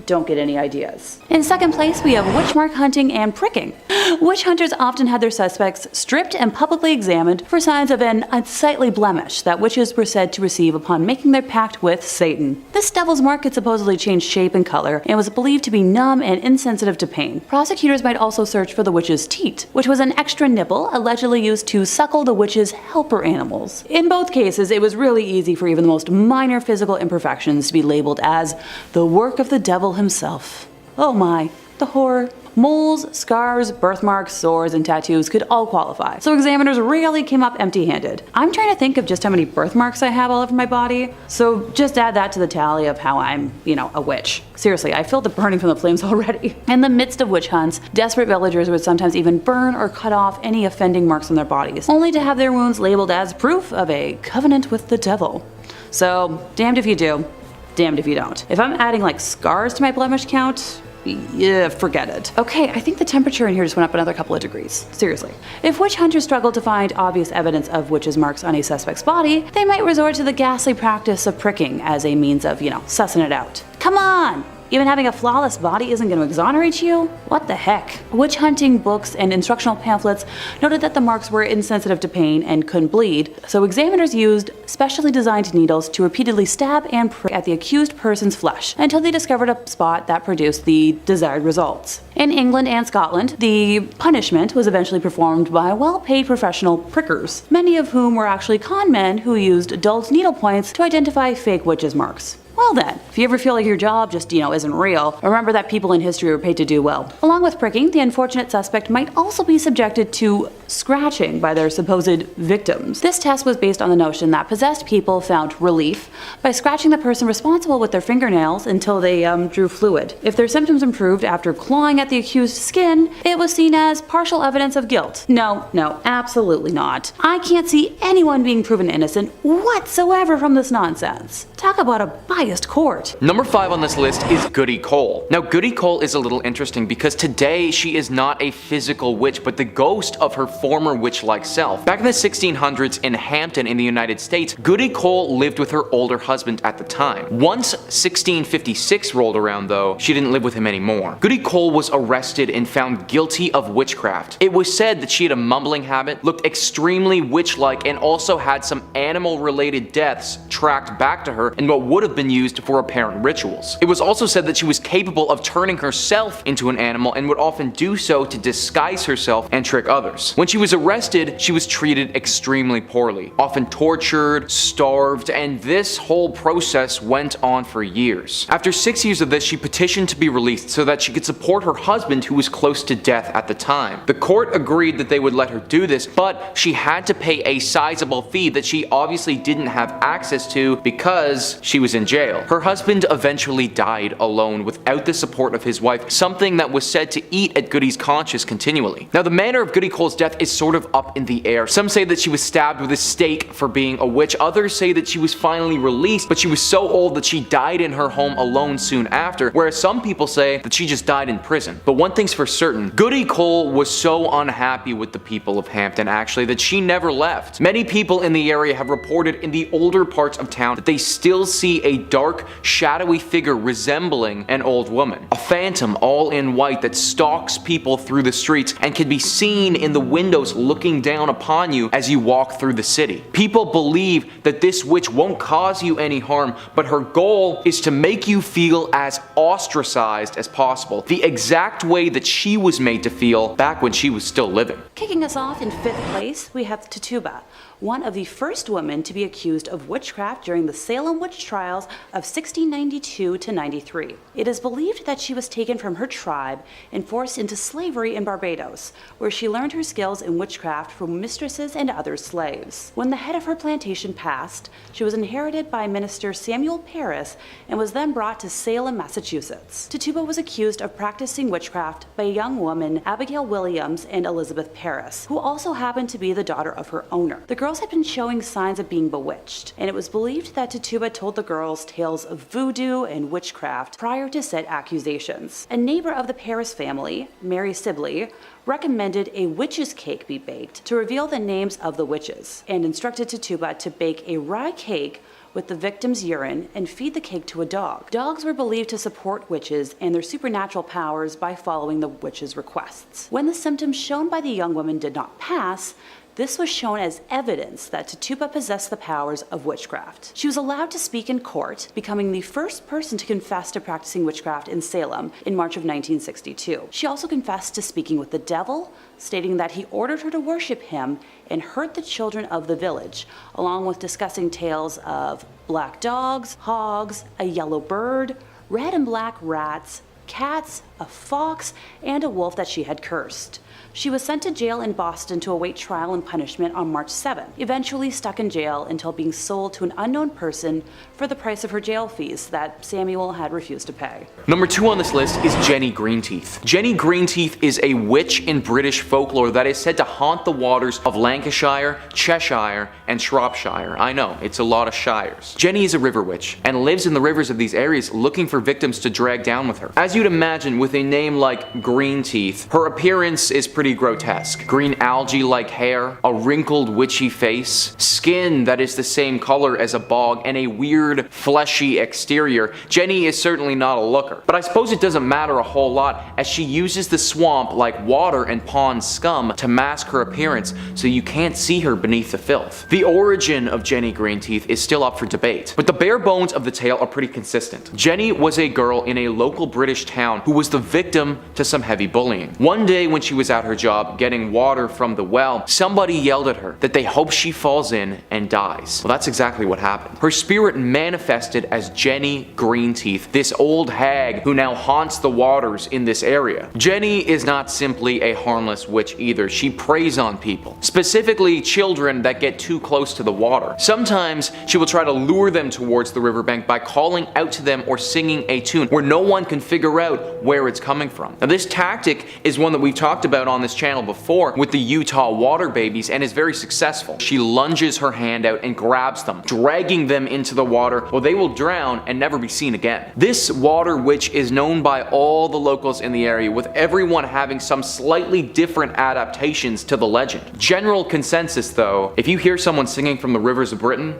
don't get any ideas. In 2nd place, we have witchmark hunting and pricking. Witch hunters often had their suspects stripped and publicly examined for signs of an unsightly blemish that witches were said to receive upon making their pact with Satan. This devil's mark could supposedly change shape and color and was believed to be numb and insensitive to pain. Prosecutors might also search for the witch's teat, which was an extra nipple allegedly used to suckle the witch's helper animals. In both cases, it was really easy for even the most minor physical imperfections to be labeled as the work of the devil himself. Oh my, the horror. Moles, scars, birthmarks, sores, and tattoos could all qualify, so examiners rarely came up empty-handed. I'm trying to think of just how many birthmarks I have all over my body, so just add that to the tally of how I'm, a witch. Seriously, I feel the burning from the flames already. In the midst of witch hunts, desperate villagers would sometimes even burn or cut off any offending marks on their bodies, only to have their wounds labeled as proof of a covenant with the devil. So, damned if you do, damned if you don't. If I'm adding like scars to my blemish count, yeah, forget it. Okay, I think the temperature in here just went up another couple of degrees. Seriously. If witch hunters struggle to find obvious evidence of witches' marks on a suspect's body, they might resort to the ghastly practice of pricking as a means of, sussing it out. Come on! Even having a flawless body isn't going to exonerate you? What the heck? Witch hunting books and instructional pamphlets noted that the marks were insensitive to pain and couldn't bleed, so examiners used specially designed needles to repeatedly stab and prick at the accused person's flesh until they discovered a spot that produced the desired results. In England and Scotland, the punishment was eventually performed by well-paid professional prickers, many of whom were actually con men who used adult needle points to identify fake witches' marks. Well then, if you ever feel like your job just, isn't real, remember that people in history were paid to do well. Along with pricking, the unfortunate suspect might also be subjected to scratching by their supposed victims. This test was based on the notion that possessed people found relief by scratching the person responsible with their fingernails until they drew fluid. If their symptoms improved after clawing at the accused's skin, it was seen as partial evidence of guilt. No, absolutely not. I can't see anyone being proven innocent whatsoever from this nonsense. Talk about a biased court. Number 5 on this list is Goody Cole. Now, Goody Cole is a little interesting because today she is not a physical witch, but the ghost of her former witch-like self. Back in the 1600s in Hampton in the United States, Goody Cole lived with her older husband at the time. Once 1656 rolled around though, she didn't live with him anymore. Goody Cole was arrested and found guilty of witchcraft. It was said that she had a mumbling habit, looked extremely witch-like, and also had some animal-related deaths tracked back to her in what would have been used for apparent rituals. It was also said that she was capable of turning herself into an animal and would often do so to disguise herself and trick others. When she was arrested, she was treated extremely poorly, often tortured, starved, and this whole process went on for years. After 6 years of this, she petitioned to be released so that she could support her husband who was close to death at the time. The court agreed that they would let her do this, but she had to pay a sizable fee that she obviously didn't have access to because she was in jail. Her husband eventually died alone without the support of his wife, something that was said to eat at Goody's conscience continually. Now, the manner of Goody Cole's death is sort of up in the air. Some say that she was stabbed with a stake for being a witch. Others say that she was finally released, but she was so old that she died in her home alone soon after, whereas some people say that she just died in prison. But one thing's for certain, Goody Cole was so unhappy with the people of Hampton actually that she never left. Many people in the area have reported in the older parts of town that they still see a dark, shadowy figure resembling an old woman. A phantom all in white that stalks people through the streets and can be seen in the windows looking down upon you as you walk through the city. People believe that this witch won't cause you any harm, but her goal is to make you feel as ostracized as possible, the exact way that she was made to feel back when she was still living. Kicking us off in 5th place, we have Tatuba, one of the first women to be accused of witchcraft during the Salem witch trials of 1692 to 93. It is believed that she was taken from her tribe and forced into slavery in Barbados, where she learned her skills in witchcraft from mistresses and other slaves. When the head of her plantation passed, she was inherited by Minister Samuel Parris and was then brought to Salem, Massachusetts. Tatuba was accused of practicing witchcraft by a young woman, Abigail Williams and Elizabeth Parris, who also happened to be the daughter of her owner. The girls had been showing signs of being bewitched, and it was believed that Tatuba told the girls tales of voodoo and witchcraft prior to said accusations. A neighbor of the Parris family, Mary Sibley, recommended a witch's cake be baked to reveal the names of the witches, and instructed Tatuba to bake a rye cake with the victim's urine and feed the cake to a dog. Dogs were believed to support witches and their supernatural powers by following the witch's requests. When the symptoms shown by the young woman did not pass, this was shown as evidence that Tatuba possessed the powers of witchcraft. She was allowed to speak in court, becoming the first person to confess to practicing witchcraft in Salem in March of 1962. She also confessed to speaking with the devil, stating that he ordered her to worship him and hurt the children of the village, along with discussing tales of black dogs, hogs, a yellow bird, red and black rats, cats, a fox, and a wolf that she had cursed. She was sent to jail in Boston to await trial and punishment on March 7, eventually stuck in jail until being sold to an unknown person for the price of her jail fees that Samuel had refused to pay. Number 2 on this list is Jenny Greenteeth. Jenny Greenteeth is a witch in British folklore that is said to haunt the waters of Lancashire, Cheshire, and Shropshire. I know, it's a lot of shires. Jenny is a river witch and lives in the rivers of these areas looking for victims to drag down with her. As you'd imagine, with a name like Greenteeth, her appearance is pretty grotesque. Green algae-like hair, a wrinkled witchy face, skin that is the same color as a bog, and a weird fleshy exterior. Jenny is certainly not a looker. But I suppose it doesn't matter a whole lot, as she uses the swamp like water and pond scum to mask her appearance so you can't see her beneath the filth. The origin of Jenny Greenteeth is still up for debate, but the bare bones of the tale are pretty consistent. Jenny was a girl in a local British town who was the victim to some heavy bullying. One day when she was at her job getting water from the well, somebody yelled at her that they hope she falls in and dies. Well, that's exactly what happened. Her spirit manifested as Jenny Greenteeth, this old hag who now haunts the waters in this area. Jenny is not simply a harmless witch either. She preys on people, specifically children that get too close to the water. Sometimes she will try to lure them towards the riverbank by calling out to them or singing a tune where no one can figure out where it's coming from. Now, this tactic is one that we've talked about on this channel before with the Utah water babies and is very successful. She lunges her hand out and grabs them, dragging them into the water where they will drown and never be seen again. This water witch is known by all the locals in the area, with everyone having some slightly different adaptations to the legend. General consensus though, if you hear someone singing from the rivers of Britain,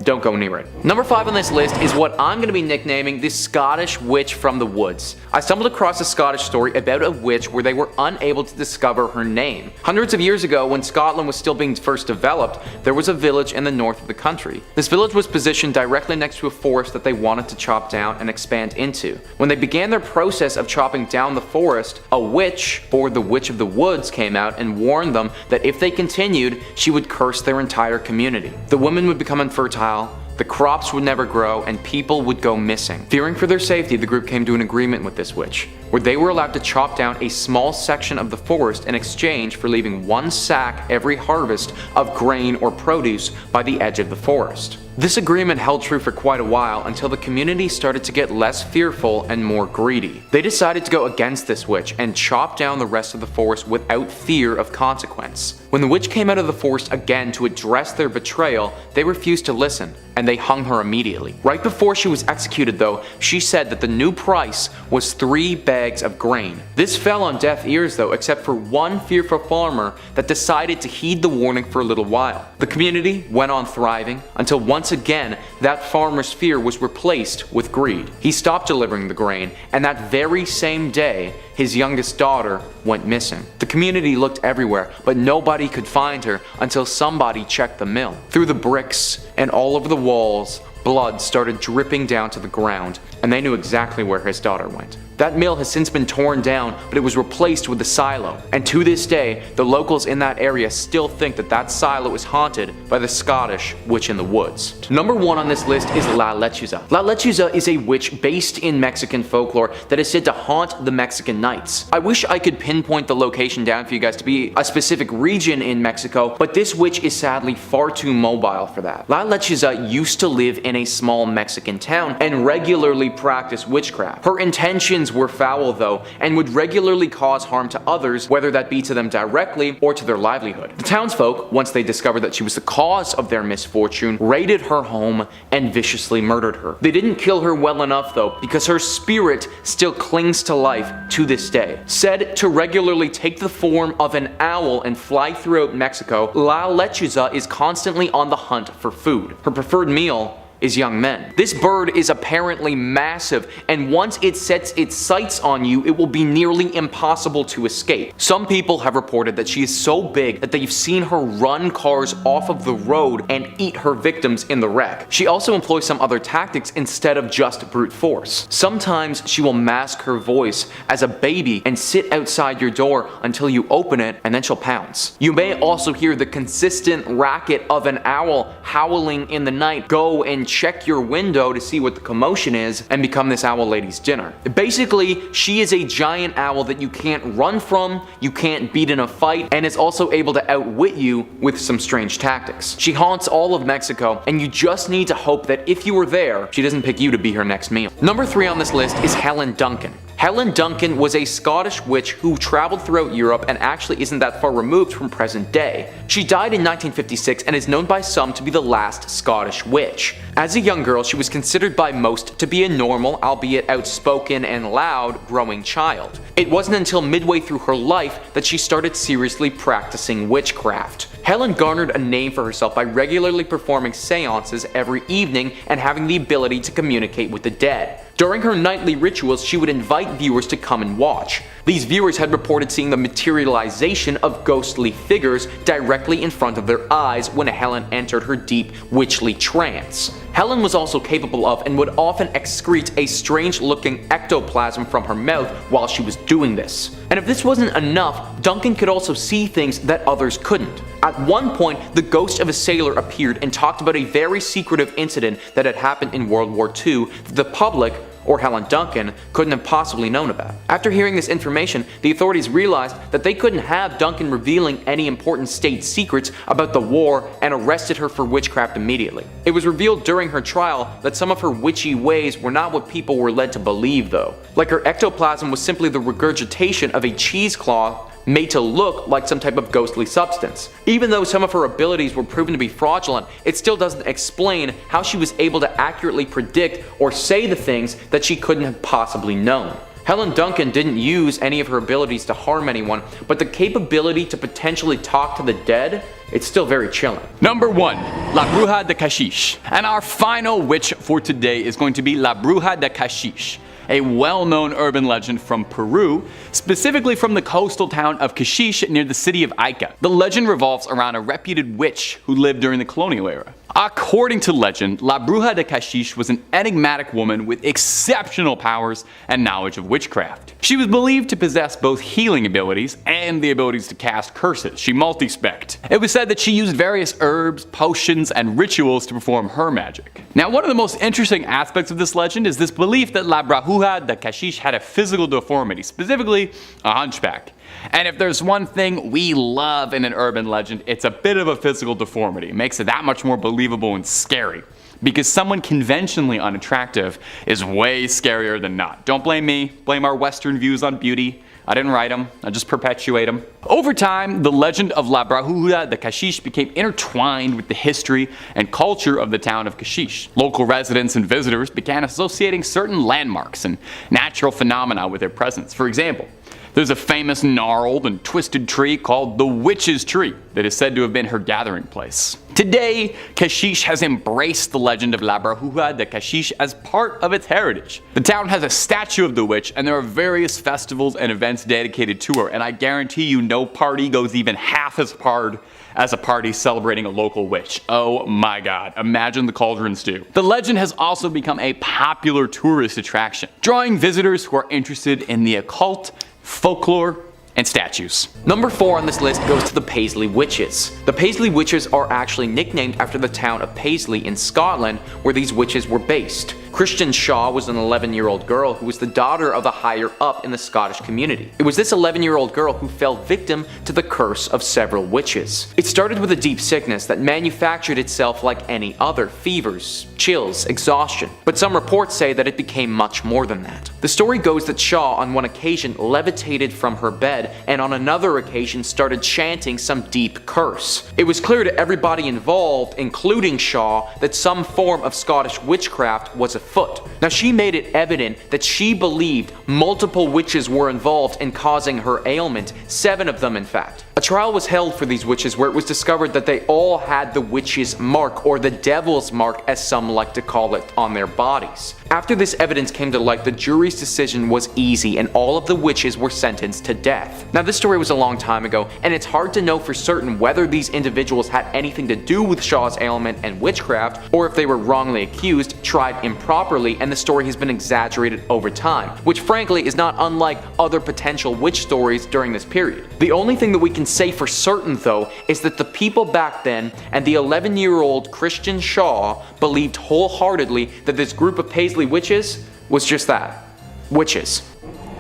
don't go near it. Number 5 on this list is what I'm going to be nicknaming the Scottish Witch from the Woods. I stumbled across a Scottish story about a witch where they were unable to discover her name. Hundreds of years ago, when Scotland was still being first developed, there was a village in the north of the country. This village was positioned directly next to a forest that they wanted to chop down and expand into. When they began their process of chopping down the forest, a witch, or the Witch of the Woods, came out and warned them that if they continued, she would curse their entire community. The women would become infertile, the crops would never grow, and people would go missing. Fearing for their safety, the group came to an agreement with this witch, where they were allowed to chop down a small section of the forest in exchange for leaving 1 sack every harvest of grain or produce by the edge of the forest. This agreement held true for quite a while until the community started to get less fearful and more greedy. They decided to go against this witch and chop down the rest of the forest without fear of consequence. When the witch came out of the forest again to address their betrayal, they refused to listen, and they hung her immediately. Right before she was executed though, she said that the new price was 3 bags of grain. This fell on deaf ears though, except for one fearful farmer that decided to heed the warning for a little while. The community went on thriving until once again that farmer's fear was replaced with greed. He stopped delivering the grain, and that very same day his youngest daughter went missing. The community looked everywhere, but nobody could find her until somebody checked the mill. Through the bricks and all over the walls, blood started dripping down to the ground, and they knew exactly where his daughter went. That mill has since been torn down, but it was replaced with a silo. And to this day, the locals in that area still think that that silo is haunted by the Scottish Witch in the Woods. Number 1 on this list is Lalechuza. Lalechuza is a witch based in Mexican folklore that is said to haunt the Mexican nights. I wish I could pinpoint the location down for you guys to be a specific region in Mexico, but this witch is sadly far too mobile for that. Lalechuza used to live in a small Mexican town and regularly practice witchcraft. Her intentions were foul though, and would regularly cause harm to others, whether that be to them directly or to their livelihood. The townsfolk, once they discovered that she was the cause of their misfortune, raided her home and viciously murdered her. They didn't kill her well enough though, because her spirit still clings to life to this day. Said to regularly take the form of an owl and fly throughout Mexico, Lalechuza is constantly on the hunt for food. Her preferred meal is young men. This bird is apparently massive, and once it sets its sights on you, it will be nearly impossible to escape. Some people have reported that she is so big that they've seen her run cars off of the road and eat her victims in the wreck. She also employs some other tactics instead of just brute force. Sometimes she will mask her voice as a baby and sit outside your door until you open it, and then she'll pounce. You may also hear the consistent racket of an owl howling in the night go and check your window to see what the commotion is and become this owl lady's dinner. Basically, she is a giant owl that you can't run from, you can't beat in a fight, and is also able to outwit you with some strange tactics. She haunts all of Mexico, and you just need to hope that if you were there, she doesn't pick you to be her next meal. Number 3 on this list is Helen Duncan. Helen Duncan was a Scottish witch who traveled throughout Europe and actually isn't that far removed from present day. She died in 1956 and is known by some to be the last Scottish witch. As a young girl, she was considered by most to be a normal, albeit outspoken and loud, growing child. It wasn't until midway through her life that she started seriously practicing witchcraft. Helen garnered a name for herself by regularly performing seances every evening and having the ability to communicate with the dead. During her nightly rituals, she would invite viewers to come and watch. These viewers had reported seeing the materialization of ghostly figures directly in front of their eyes when Helen entered her deep witchly trance. Helen was also capable of and would often excrete a strange looking ectoplasm from her mouth while she was doing this. And if this wasn't enough, Duncan could also see things that others couldn't. At one point, the ghost of a sailor appeared and talked about a very secretive incident that had happened in World War II that the public, or Helen Duncan, couldn't have possibly known about. After hearing this information, the authorities realized that they couldn't have Duncan revealing any important state secrets about the war and arrested her for witchcraft immediately. It was revealed during her trial that some of her witchy ways were not what people were led to believe though. Like her ectoplasm was simply the regurgitation of a cheesecloth made to look like some type of ghostly substance. Even though some of her abilities were proven to be fraudulent, it still doesn't explain how she was able to accurately predict or say the things that she couldn't have possibly known. Helen Duncan didn't use any of her abilities to harm anyone, but the capability to potentially talk to the dead, it's still very chilling. Number 1. La Bruja de Caxiche. And our final witch for today is going to be La Bruja de Caxiche, a well-known urban legend from Peru, specifically from the coastal town of Caxiche near the city of Ica. The legend revolves around a reputed witch who lived during the colonial era. According to legend, La Bruja de Caxiche was an enigmatic woman with exceptional powers and knowledge of witchcraft. She was believed to possess both healing abilities and the abilities to cast curses. She multi-spec'd. It was said that she used various herbs, potions, and rituals to perform her magic. Now, one of the most interesting aspects of this legend is this belief that La Bruja de Caxiche had a physical deformity, specifically a hunchback. And if there's one thing we love in an urban legend, it's a bit of a physical deformity. It makes it that much more believable and scary. Because someone conventionally unattractive is way scarier than not. Don't blame me, blame our Western views on beauty. I didn't write them, I just perpetuate them. Over time, the legend of La Bruja de Caxiche became intertwined with the history and culture of the town of Caxiche. Local residents and visitors began associating certain landmarks and natural phenomena with their presence. For example, there's a famous gnarled and twisted tree called the Witch's Tree that is said to have been her gathering place. Today, Caxiche has embraced the legend of La Bruja de Caxiche as part of its heritage. The town has a statue of the witch, and there are various festivals and events dedicated to her, and I guarantee you no party goes even half as hard as a party celebrating a local witch. Oh my god, imagine the cauldron stew. The legend has also become a popular tourist attraction, drawing visitors who are interested in the occult, folklore, and statues. Number 4 on this list goes to the Paisley Witches. The Paisley Witches are actually nicknamed after the town of Paisley in Scotland, where these witches were based. Christian Shaw was an 11-year-old girl who was the daughter of a higher up in the Scottish community. It was this 11-year-old girl who fell victim to the curse of several witches. It started with a deep sickness that manufactured itself like any other: fevers, chills, exhaustion. But some reports say that it became much more than that. The story goes that Shaw on one occasion levitated from her bed and on another occasion started chanting some deep curse. It was clear to everybody involved, including Shaw, that some form of Scottish witchcraft was afoot. Now, she made it evident that she believed multiple witches were involved in causing her ailment, 7 of them in fact. A trial was held for these witches where it was discovered that they all had the witch's mark, or the devil's mark as some like to call it, on their bodies. After this evidence came to light, the jury's decision was easy and all of the witches were sentenced to death. Now, this story was a long time ago, and it's hard to know for certain whether these individuals had anything to do with Shaw's ailment and witchcraft, or if they were wrongly accused, tried improperly, and the story has been exaggerated over time, which frankly is not unlike other potential witch stories during this period. The only thing that we can say for certain though is that the people back then and the 11-year-old Christian Shaw believed wholeheartedly that this group of Paisley witches was just that, witches.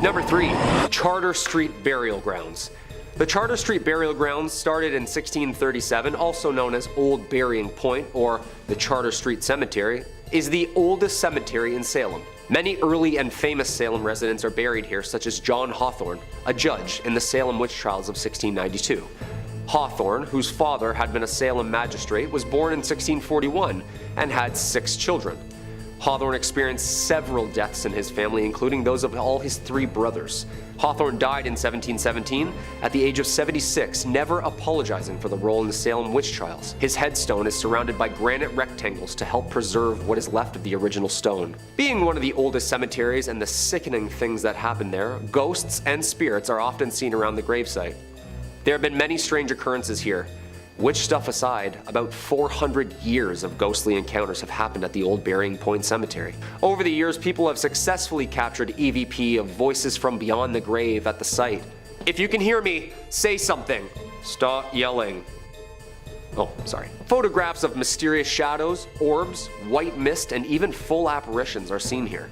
Number 3. Charter Street Burial Grounds. The Charter Street Burial Grounds started in 1637, also known as Old Burying Point or the Charter Street Cemetery, is the oldest cemetery in Salem. Many early and famous Salem residents are buried here, such as John Hawthorne, a judge in the Salem witch trials of 1692. Hawthorne, whose father had been a Salem magistrate, was born in 1641 and had 6 children. Hawthorne experienced several deaths in his family, including those of all his 3 brothers. Hawthorne died in 1717 at the age of 76, never apologizing for the role in the Salem witch trials. His headstone is surrounded by granite rectangles to help preserve what is left of the original stone. Being one of the oldest cemeteries and the sickening things that happen there, ghosts and spirits are often seen around the gravesite. There have been many strange occurrences here. Witch stuff aside, about 400 years of ghostly encounters have happened at the Old Burying Point Cemetery. Over the years, people have successfully captured EVP of voices from beyond the grave at the site. If you can hear me, say something. Stop yelling. Oh, sorry. Photographs of mysterious shadows, orbs, white mist, and even full apparitions are seen here.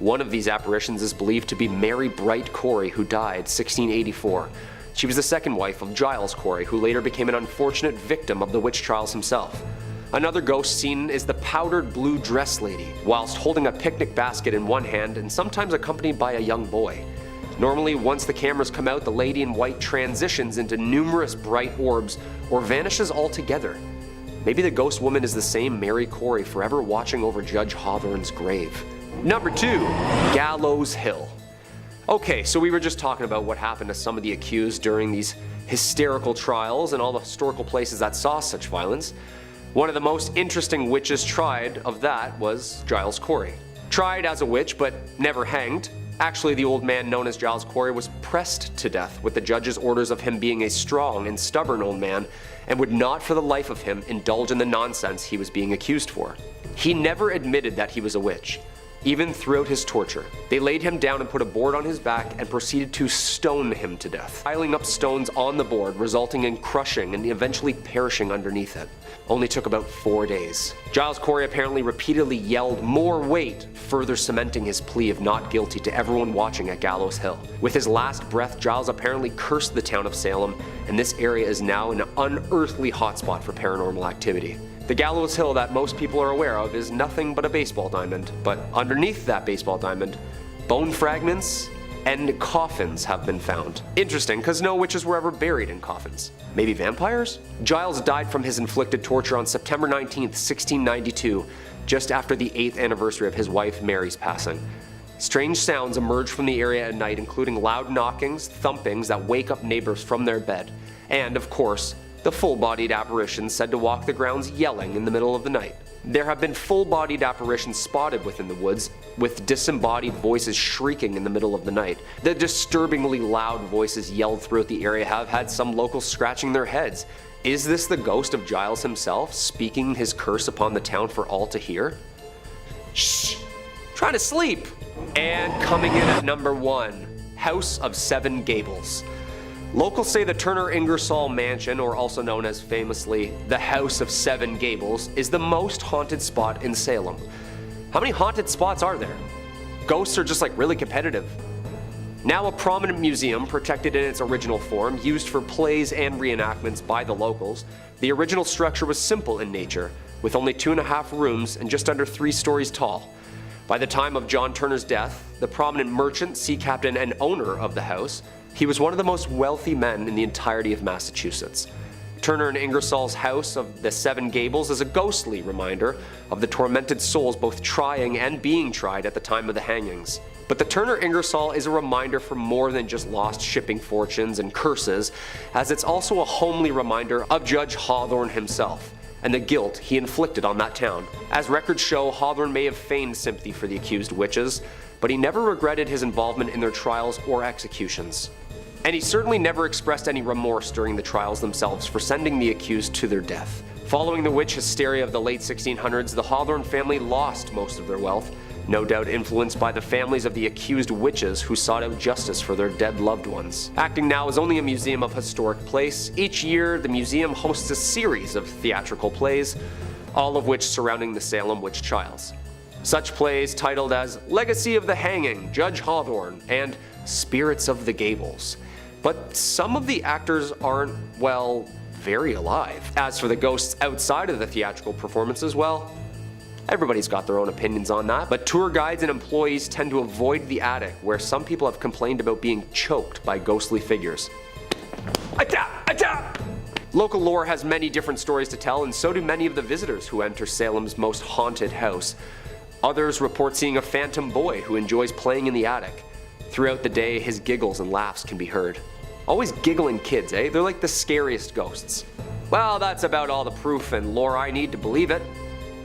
One of these apparitions is believed to be Mary Bright Corey, who died 1684. She was the second wife of Giles Corey, who later became an unfortunate victim of the witch trials himself. Another ghost seen is the powdered blue dress lady, whilst holding a picnic basket in one hand and sometimes accompanied by a young boy. Normally, once the cameras come out, the lady in white transitions into numerous bright orbs or vanishes altogether. Maybe the ghost woman is the same Mary Corey forever watching over Judge Hawthorne's grave. Number 2. Gallows Hill. Okay, so we were just talking about what happened to some of the accused during these hysterical trials and all the historical places that saw such violence. One of the most interesting witches tried of that was Giles Corey. Tried as a witch but never hanged. Actually, the old man known as Giles Corey was pressed to death with the judge's orders of him being a strong and stubborn old man and would not for the life of him indulge in the nonsense he was being accused for. He never admitted that he was a witch. Even throughout his torture, they laid him down and put a board on his back and proceeded to stone him to death, piling up stones on the board, resulting in crushing and eventually perishing underneath it. Only took about 4 days. Giles Corey apparently repeatedly yelled more weight, further cementing his plea of not guilty to everyone watching at Gallows Hill. With his last breath, Giles apparently cursed the town of Salem, and this area is now an unearthly hotspot for paranormal activity. The Gallows Hill that most people are aware of is nothing but a baseball diamond, but underneath that baseball diamond, bone fragments and coffins have been found. Interesting, because no witches were ever buried in coffins. Maybe vampires? Giles died from his inflicted torture on September 19th, 1692, just after the 8th anniversary of his wife Mary's passing. Strange sounds emerge from the area at night, including loud knockings, thumpings that wake up neighbors from their bed, and of course, the full-bodied apparitions said to walk the grounds yelling in the middle of the night. There have been full-bodied apparitions spotted within the woods, with disembodied voices shrieking in the middle of the night. The disturbingly loud voices yelled throughout the area have had some locals scratching their heads. Is this the ghost of Giles himself, speaking his curse upon the town for all to hear? Shh! Trying to sleep! And coming in at number 1, House of Seven Gables. Locals say the Turner Ingersoll Mansion, or also known as famously the House of Seven Gables, is the most haunted spot in Salem. How many haunted spots are there? Ghosts are just like really competitive. Now a prominent museum, protected in its original form, used for plays and reenactments by the locals, the original structure was simple in nature, with only 2.5 rooms and just under 3 stories tall. By the time of John Turner's death, the prominent merchant, sea captain, and owner of the house, he was one of the most wealthy men in the entirety of Massachusetts. Turner and Ingersoll's House of the Seven Gables is a ghostly reminder of the tormented souls both trying and being tried at the time of the hangings. But the Turner Ingersoll is a reminder for more than just lost shipping fortunes and curses, as it's also a homely reminder of Judge Hawthorne himself and the guilt he inflicted on that town. As records show, Hawthorne may have feigned sympathy for the accused witches, but he never regretted his involvement in their trials or executions. And he certainly never expressed any remorse during the trials themselves for sending the accused to their death. Following the witch hysteria of the late 1600s, the Hawthorne family lost most of their wealth, no doubt influenced by the families of the accused witches who sought out justice for their dead loved ones. Acting now is only a museum of historic place. Each year, the museum hosts a series of theatrical plays, all of which surrounding the Salem witch trials. Such plays titled as Legacy of the Hanging, Judge Hawthorne, and Spirits of the Gables. But some of the actors aren't, well, very alive. As for the ghosts outside of the theatrical performances, well, everybody's got their own opinions on that, but tour guides and employees tend to avoid the attic, where some people have complained about being choked by ghostly figures. Local lore has many different stories to tell, and so do many of the visitors who enter Salem's most haunted house. Others report seeing a phantom boy who enjoys playing in the attic. Throughout the day, his giggles and laughs can be heard. Always giggling kids, eh? They're like the scariest ghosts. Well, that's about all the proof and lore I need to believe it.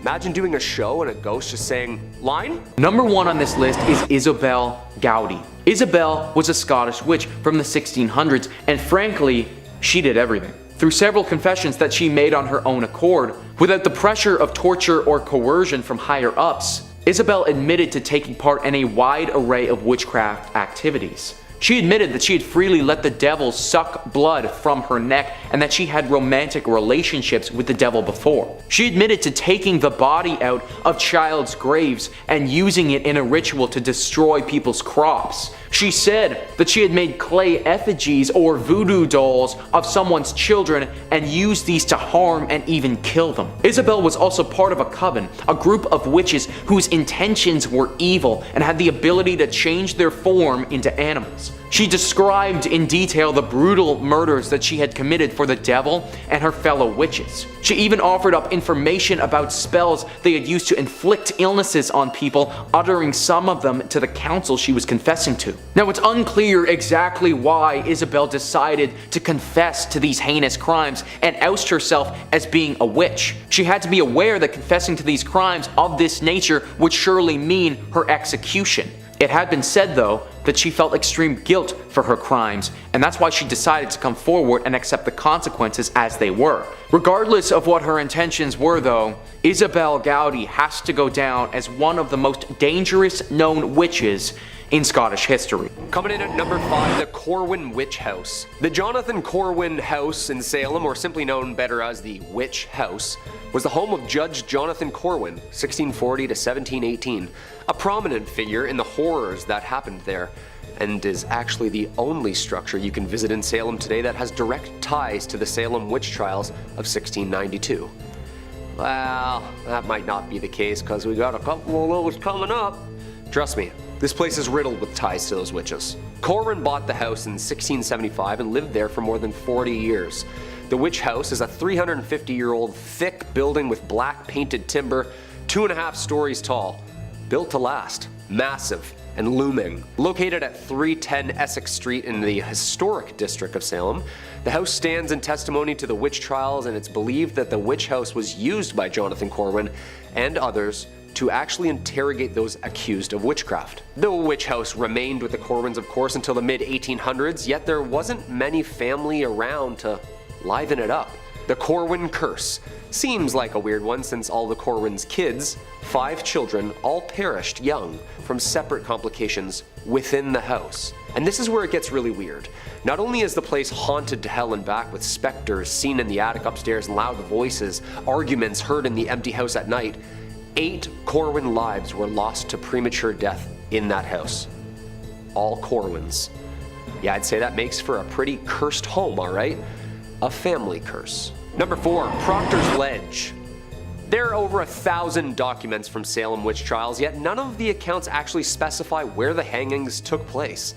Imagine doing a show and a ghost just saying, line? Number 1 on this list is Isabel Gowdy. Isabel was a Scottish witch from the 1600s, and frankly, she did everything. Through several confessions that she made on her own accord, without the pressure of torture or coercion from higher ups, Isabel admitted to taking part in a wide array of witchcraft activities. She admitted that she had freely let the devil suck blood from her neck and that she had romantic relationships with the devil before. She admitted to taking the body out of child's graves and using it in a ritual to destroy people's crops. She said that she had made clay effigies or voodoo dolls of someone's children and used these to harm and even kill them. Isabel was also part of a coven, a group of witches whose intentions were evil and had the ability to change their form into animals. She described in detail the brutal murders that she had committed for the devil and her fellow witches. She even offered up information about spells they had used to inflict illnesses on people, uttering some of them to the council she was confessing to. Now, it's unclear exactly why Isabel decided to confess to these heinous crimes and oust herself as being a witch. She had to be aware that confessing to these crimes of this nature would surely mean her execution. It had been said, though, that she felt extreme guilt for her crimes, and that's why she decided to come forward and accept the consequences as they were. Regardless of what her intentions were, though, Isabel Gowdy has to go down as one of the most dangerous known witches in Scottish history. Coming in at number 5, the Corwin Witch House. The Jonathan Corwin House in Salem, or simply known better as the Witch House, was the home of Judge Jonathan Corwin, 1640 to 1718, a prominent figure in the horrors that happened there, and is actually the only structure you can visit in Salem today that has direct ties to the Salem witch trials of 1692. Well, that might not be the case, because we got a couple of those coming up. Trust me, this place is riddled with ties to those witches. Corwin bought the house in 1675 and lived there for more than 40 years. The Witch House is a 350-year-old thick building with black painted timber, 2.5 stories tall, built to last, massive and looming. Located at 310 Essex Street in the historic district of Salem, the house stands in testimony to the witch trials, and it's believed that the Witch House was used by Jonathan Corwin and others to actually interrogate those accused of witchcraft. The Witch House remained with the Corwins, of course, until the mid-1800s, yet there wasn't many family around to liven it up. The Corwin curse seems like a weird one, since all the Corwin's kids, 5 children, all perished young from separate complications within the house. And this is where it gets really weird. Not only is the place haunted to hell and back with specters seen in the attic upstairs and loud voices, arguments heard in the empty house at night, 8 Corwin lives were lost to premature death in that house. All Corwins. Yeah, I'd say that makes for a pretty cursed home, alright? A family curse. Number 4, Proctor's Ledge. There are over 1,000 documents from Salem witch trials, yet none of the accounts actually specify where the hangings took place.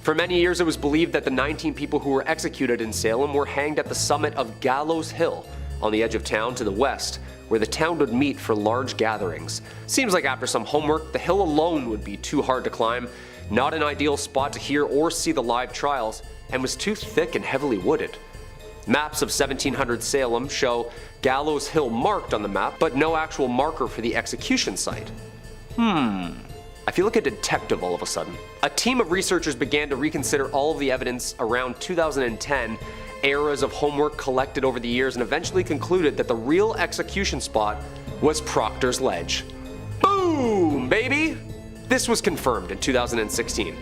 For many years, it was believed that the 19 people who were executed in Salem were hanged at the summit of Gallows Hill, on the edge of town to the west, where the town would meet for large gatherings. Seems like after some homework, the hill alone would be too hard to climb, not an ideal spot to hear or see the live trials, and was too thick and heavily wooded. Maps of 1700 Salem show Gallows Hill marked on the map, but no actual marker for the execution site. I feel like a detective all of a sudden. A team of researchers began to reconsider all of the evidence around 2010, eras of homework collected over the years, and eventually concluded that the real execution spot was Proctor's Ledge. Boom, baby! This was confirmed in 2016.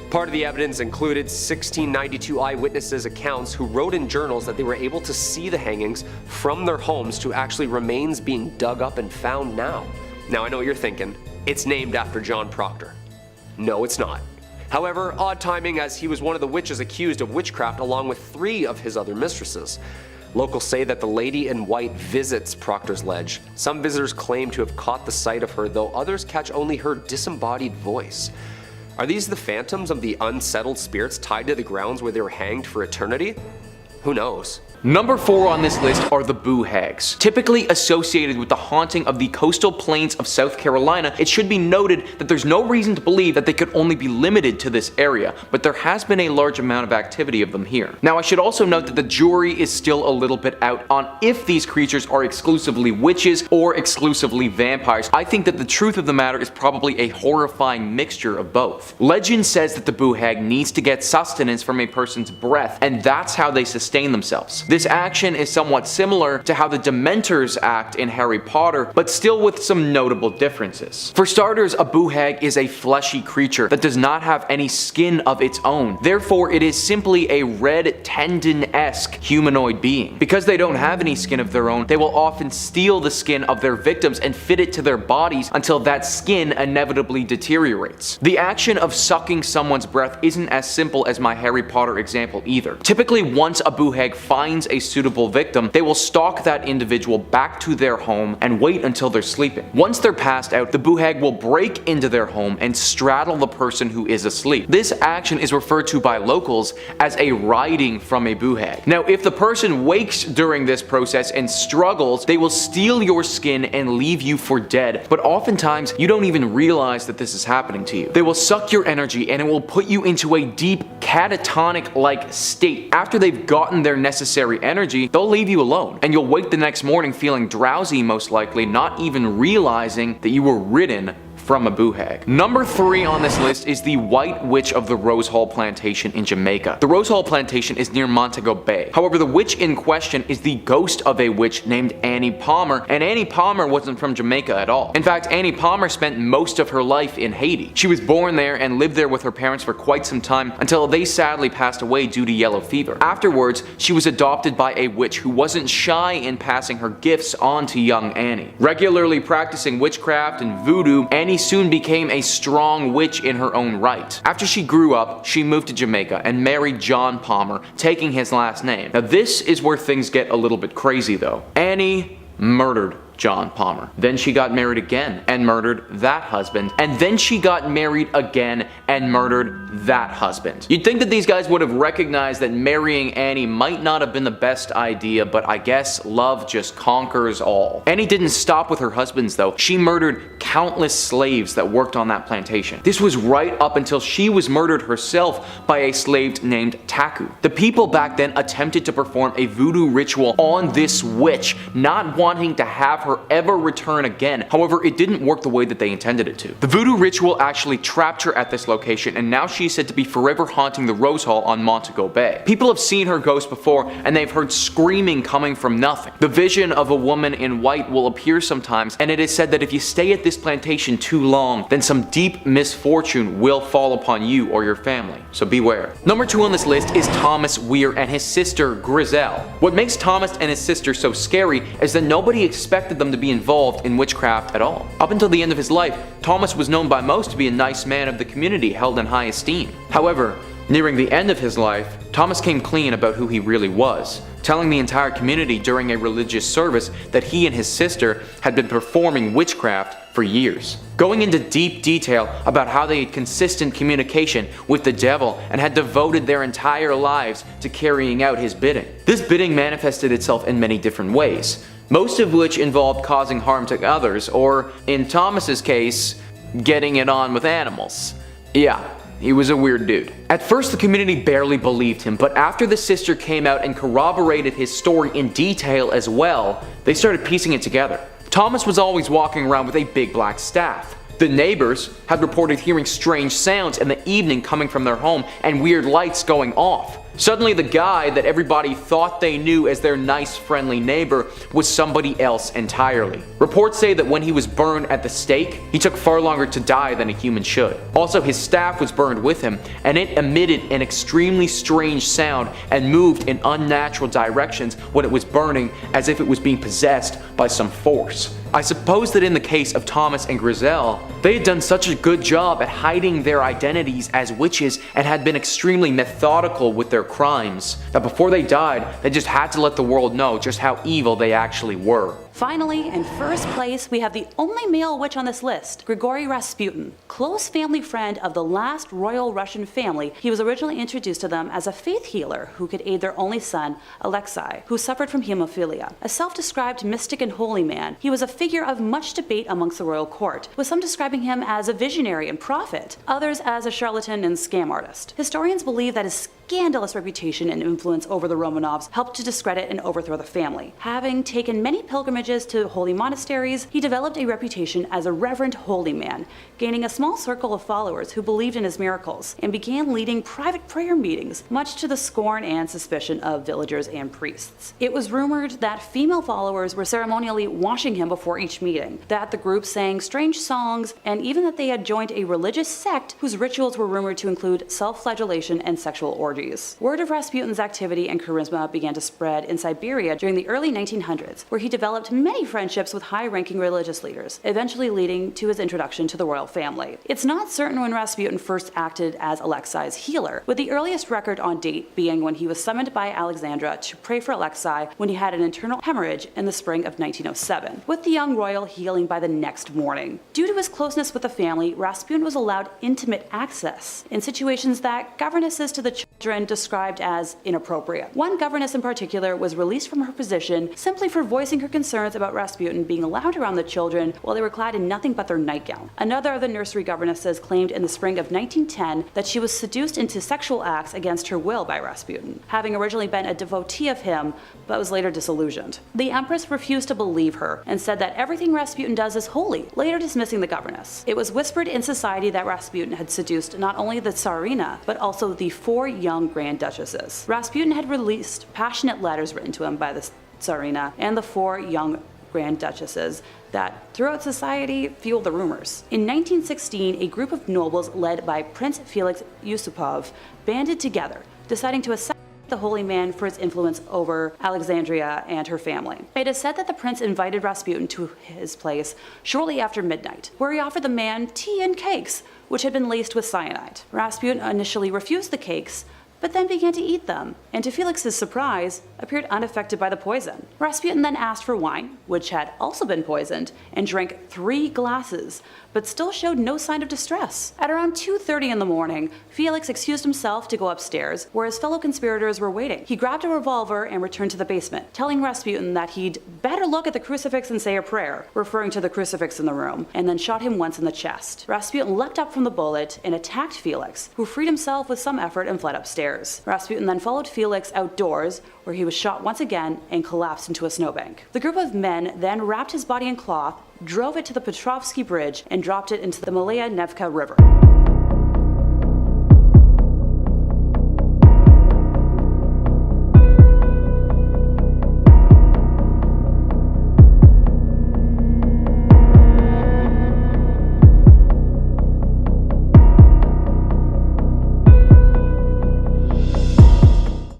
Part of the evidence included 1692 eyewitnesses' accounts who wrote in journals that they were able to see the hangings from their homes to actually remains being dug up and found now. Now I know what you're thinking, it's named after John Proctor. No, it's not. However, odd timing, as he was one of the witches accused of witchcraft along with 3 of his other mistresses. Locals say that the lady in white visits Proctor's ledge. Some visitors claim to have caught the sight of her, though others catch only her disembodied voice. Are these the phantoms of the unsettled spirits tied to the grounds where they were hanged for eternity? Who knows? Number 4 on this list are the Boo Hags. Typically associated with the haunting of the coastal plains of South Carolina, it should be noted that there's no reason to believe that they could only be limited to this area, but there has been a large amount of activity of them here. Now I should also note that the jury is still a little bit out on if these creatures are exclusively witches or exclusively vampires. I think that the truth of the matter is probably a horrifying mixture of both. Legend says that the Boo Hag needs to get sustenance from a person's breath, and that's how they sustain themselves. This action is somewhat similar to how the Dementors act in Harry Potter, but still with some notable differences. For starters, a Boo Hag is a fleshy creature that does not have any skin of its own. Therefore, it is simply a red tendon-esque humanoid being. Because they don't have any skin of their own, they will often steal the skin of their victims and fit it to their bodies until that skin inevitably deteriorates. The action of sucking someone's breath isn't as simple as my Harry Potter example either. Typically, once a Boo Hag finds a suitable victim, they will stalk that individual back to their home and wait until they're sleeping. Once they're passed out, the Boo Hag will break into their home and straddle the person who is asleep. This action is referred to by locals as a riding from a Boo Hag. Now, if the person wakes during this process and struggles, they will steal your skin and leave you for dead, but oftentimes you don't even realize that this is happening to you. They will suck your energy and it will put you into a deep catatonic-like state. After they've gotten their necessary energy, they'll leave you alone, and you'll wake the next morning feeling drowsy, most likely, not even realizing that you were ridden from a Boo Hag. Number 3 on this list is the White Witch of the Rose Hall Plantation in Jamaica. The Rose Hall Plantation is near Montego Bay. However, the witch in question is the ghost of a witch named Annie Palmer, and Annie Palmer wasn't from Jamaica at all. In fact, Annie Palmer spent most of her life in Haiti. She was born there and lived there with her parents for quite some time until they sadly passed away due to yellow fever. Afterwards, she was adopted by a witch who wasn't shy in passing her gifts on to young Annie. Regularly practicing witchcraft and voodoo, Annie soon became a strong witch in her own right. After she grew up, she moved to Jamaica and married John Palmer, taking his last name. Now this is where things get a little bit crazy though. Annie murdered John Palmer. Then she got married again and murdered that husband. And then she got married again and murdered that husband. You'd think that these guys would have recognized that marrying Annie might not have been the best idea, but I guess love just conquers all. Annie didn't stop with her husbands though. She murdered countless slaves that worked on that plantation. This was right up until she was murdered herself by a slave named Taku. The people back then attempted to perform a voodoo ritual on this witch, not wanting to have her ever return again. However, it didn't work the way that they intended it to. The voodoo ritual actually trapped her at this location, and now she's said to be forever haunting the Rose Hall on Montego Bay. People have seen her ghost before, and they've heard screaming coming from nothing. The vision of a woman in white will appear sometimes, and it is said that if you stay at this plantation too long, then some deep misfortune will fall upon you or your family. So beware. Number 2 on this list is Thomas Weir and his sister Griselle. What makes Thomas and his sister so scary is that nobody expected them to be involved in witchcraft at all. Up until the end of his life, Thomas was known by most to be a nice man of the community held in high esteem. However, nearing the end of his life, Thomas came clean about who he really was, telling the entire community during a religious service that he and his sister had been performing witchcraft for years, going into deep detail about how they had consistent communication with the devil and had devoted their entire lives to carrying out his bidding. This bidding manifested itself in many different ways, most of which involved causing harm to others, or in Thomas's case, getting it on with animals. Yeah, he was a weird dude. At first, the community barely believed him, but after the sister came out and corroborated his story in detail as well, they started piecing it together. Thomas was always walking around with a big black staff. The neighbors had reported hearing strange sounds in the evening coming from their home and weird lights going off. Suddenly the guy that everybody thought they knew as their nice friendly neighbor was somebody else entirely. Reports say that when he was burned at the stake, he took far longer to die than a human should. Also, his staff was burned with him, and it emitted an extremely strange sound and moved in unnatural directions when it was burning, as if it was being possessed by some force. I suppose that in the case of Thomas and Griselle, they had done such a good job at hiding their identities as witches and had been extremely methodical with their crimes, that before they died, they just had to let the world know just how evil they actually were. Finally, in first place, we have the only male witch on this list, Grigory Rasputin. Close family friend of the last royal Russian family, he was originally introduced to them as a faith healer who could aid their only son, Alexei, who suffered from hemophilia. A self-described mystic and holy man, he was a figure of much debate amongst the royal court, with some describing him as a visionary and prophet, others as a charlatan and scam artist. Historians believe that his scandalous reputation and influence over the Romanovs helped to discredit and overthrow the family. Having taken many pilgrimages to holy monasteries, he developed a reputation as a reverent holy man, gaining a small circle of followers who believed in his miracles, and began leading private prayer meetings, much to the scorn and suspicion of villagers and priests. It was rumored that female followers were ceremonially washing him before each meeting, that the group sang strange songs, and even that they had joined a religious sect whose rituals were rumored to include self-flagellation and sexual orgies. Word of Rasputin's activity and charisma began to spread in Siberia during the early 1900s, where he developed many friendships with high-ranking religious leaders, eventually leading to his introduction to the royal family. It's not certain when Rasputin first acted as Alexei's healer, with the earliest record on date being when he was summoned by Alexandra to pray for Alexei when he had an internal hemorrhage in the spring of 1907, with the young royal healing by the next morning. Due to his closeness with the family, Rasputin was allowed intimate access in situations that governesses to the children described as inappropriate. One governess in particular was released from her position simply for voicing her concerns about Rasputin being allowed around the children while they were clad in nothing but their nightgown. Another of the nursery governesses claimed in the spring of 1910 that she was seduced into sexual acts against her will by Rasputin, having originally been a devotee of him but was later disillusioned. The empress refused to believe her and said that everything Rasputin does is holy, later dismissing the governess. It was whispered in society that Rasputin had seduced not only the Tsarina but also the 4 young Grand Duchesses. Rasputin had released passionate letters written to him by the Tsarina and the 4 young Grand Duchesses that, throughout society, fueled the rumors. In 1916, a group of nobles led by Prince Felix Yusupov banded together, deciding to assassinate the holy man for his influence over Alexandria and her family. It is said that the prince invited Rasputin to his place shortly after midnight, where he offered the man tea and cakes, which had been laced with cyanide. Rasputin initially refused the cakes, but then began to eat them, and to Felix's surprise, appeared unaffected by the poison. Rasputin then asked for wine, which had also been poisoned, and drank 3 glasses, but still showed no sign of distress. At around 2:30 in the morning, Felix excused himself to go upstairs, where his fellow conspirators were waiting. He grabbed a revolver and returned to the basement, telling Rasputin that he'd better look at the crucifix and say a prayer, referring to the crucifix in the room, and then shot him once in the chest. Rasputin leapt up from the bullet and attacked Felix, who freed himself with some effort and fled upstairs. Rasputin then followed Felix outdoors, where he was shot once again and collapsed into a snowbank. The group of men then wrapped his body in cloth, drove it to the Petrovsky Bridge, and dropped it into the Malaya Nevka River.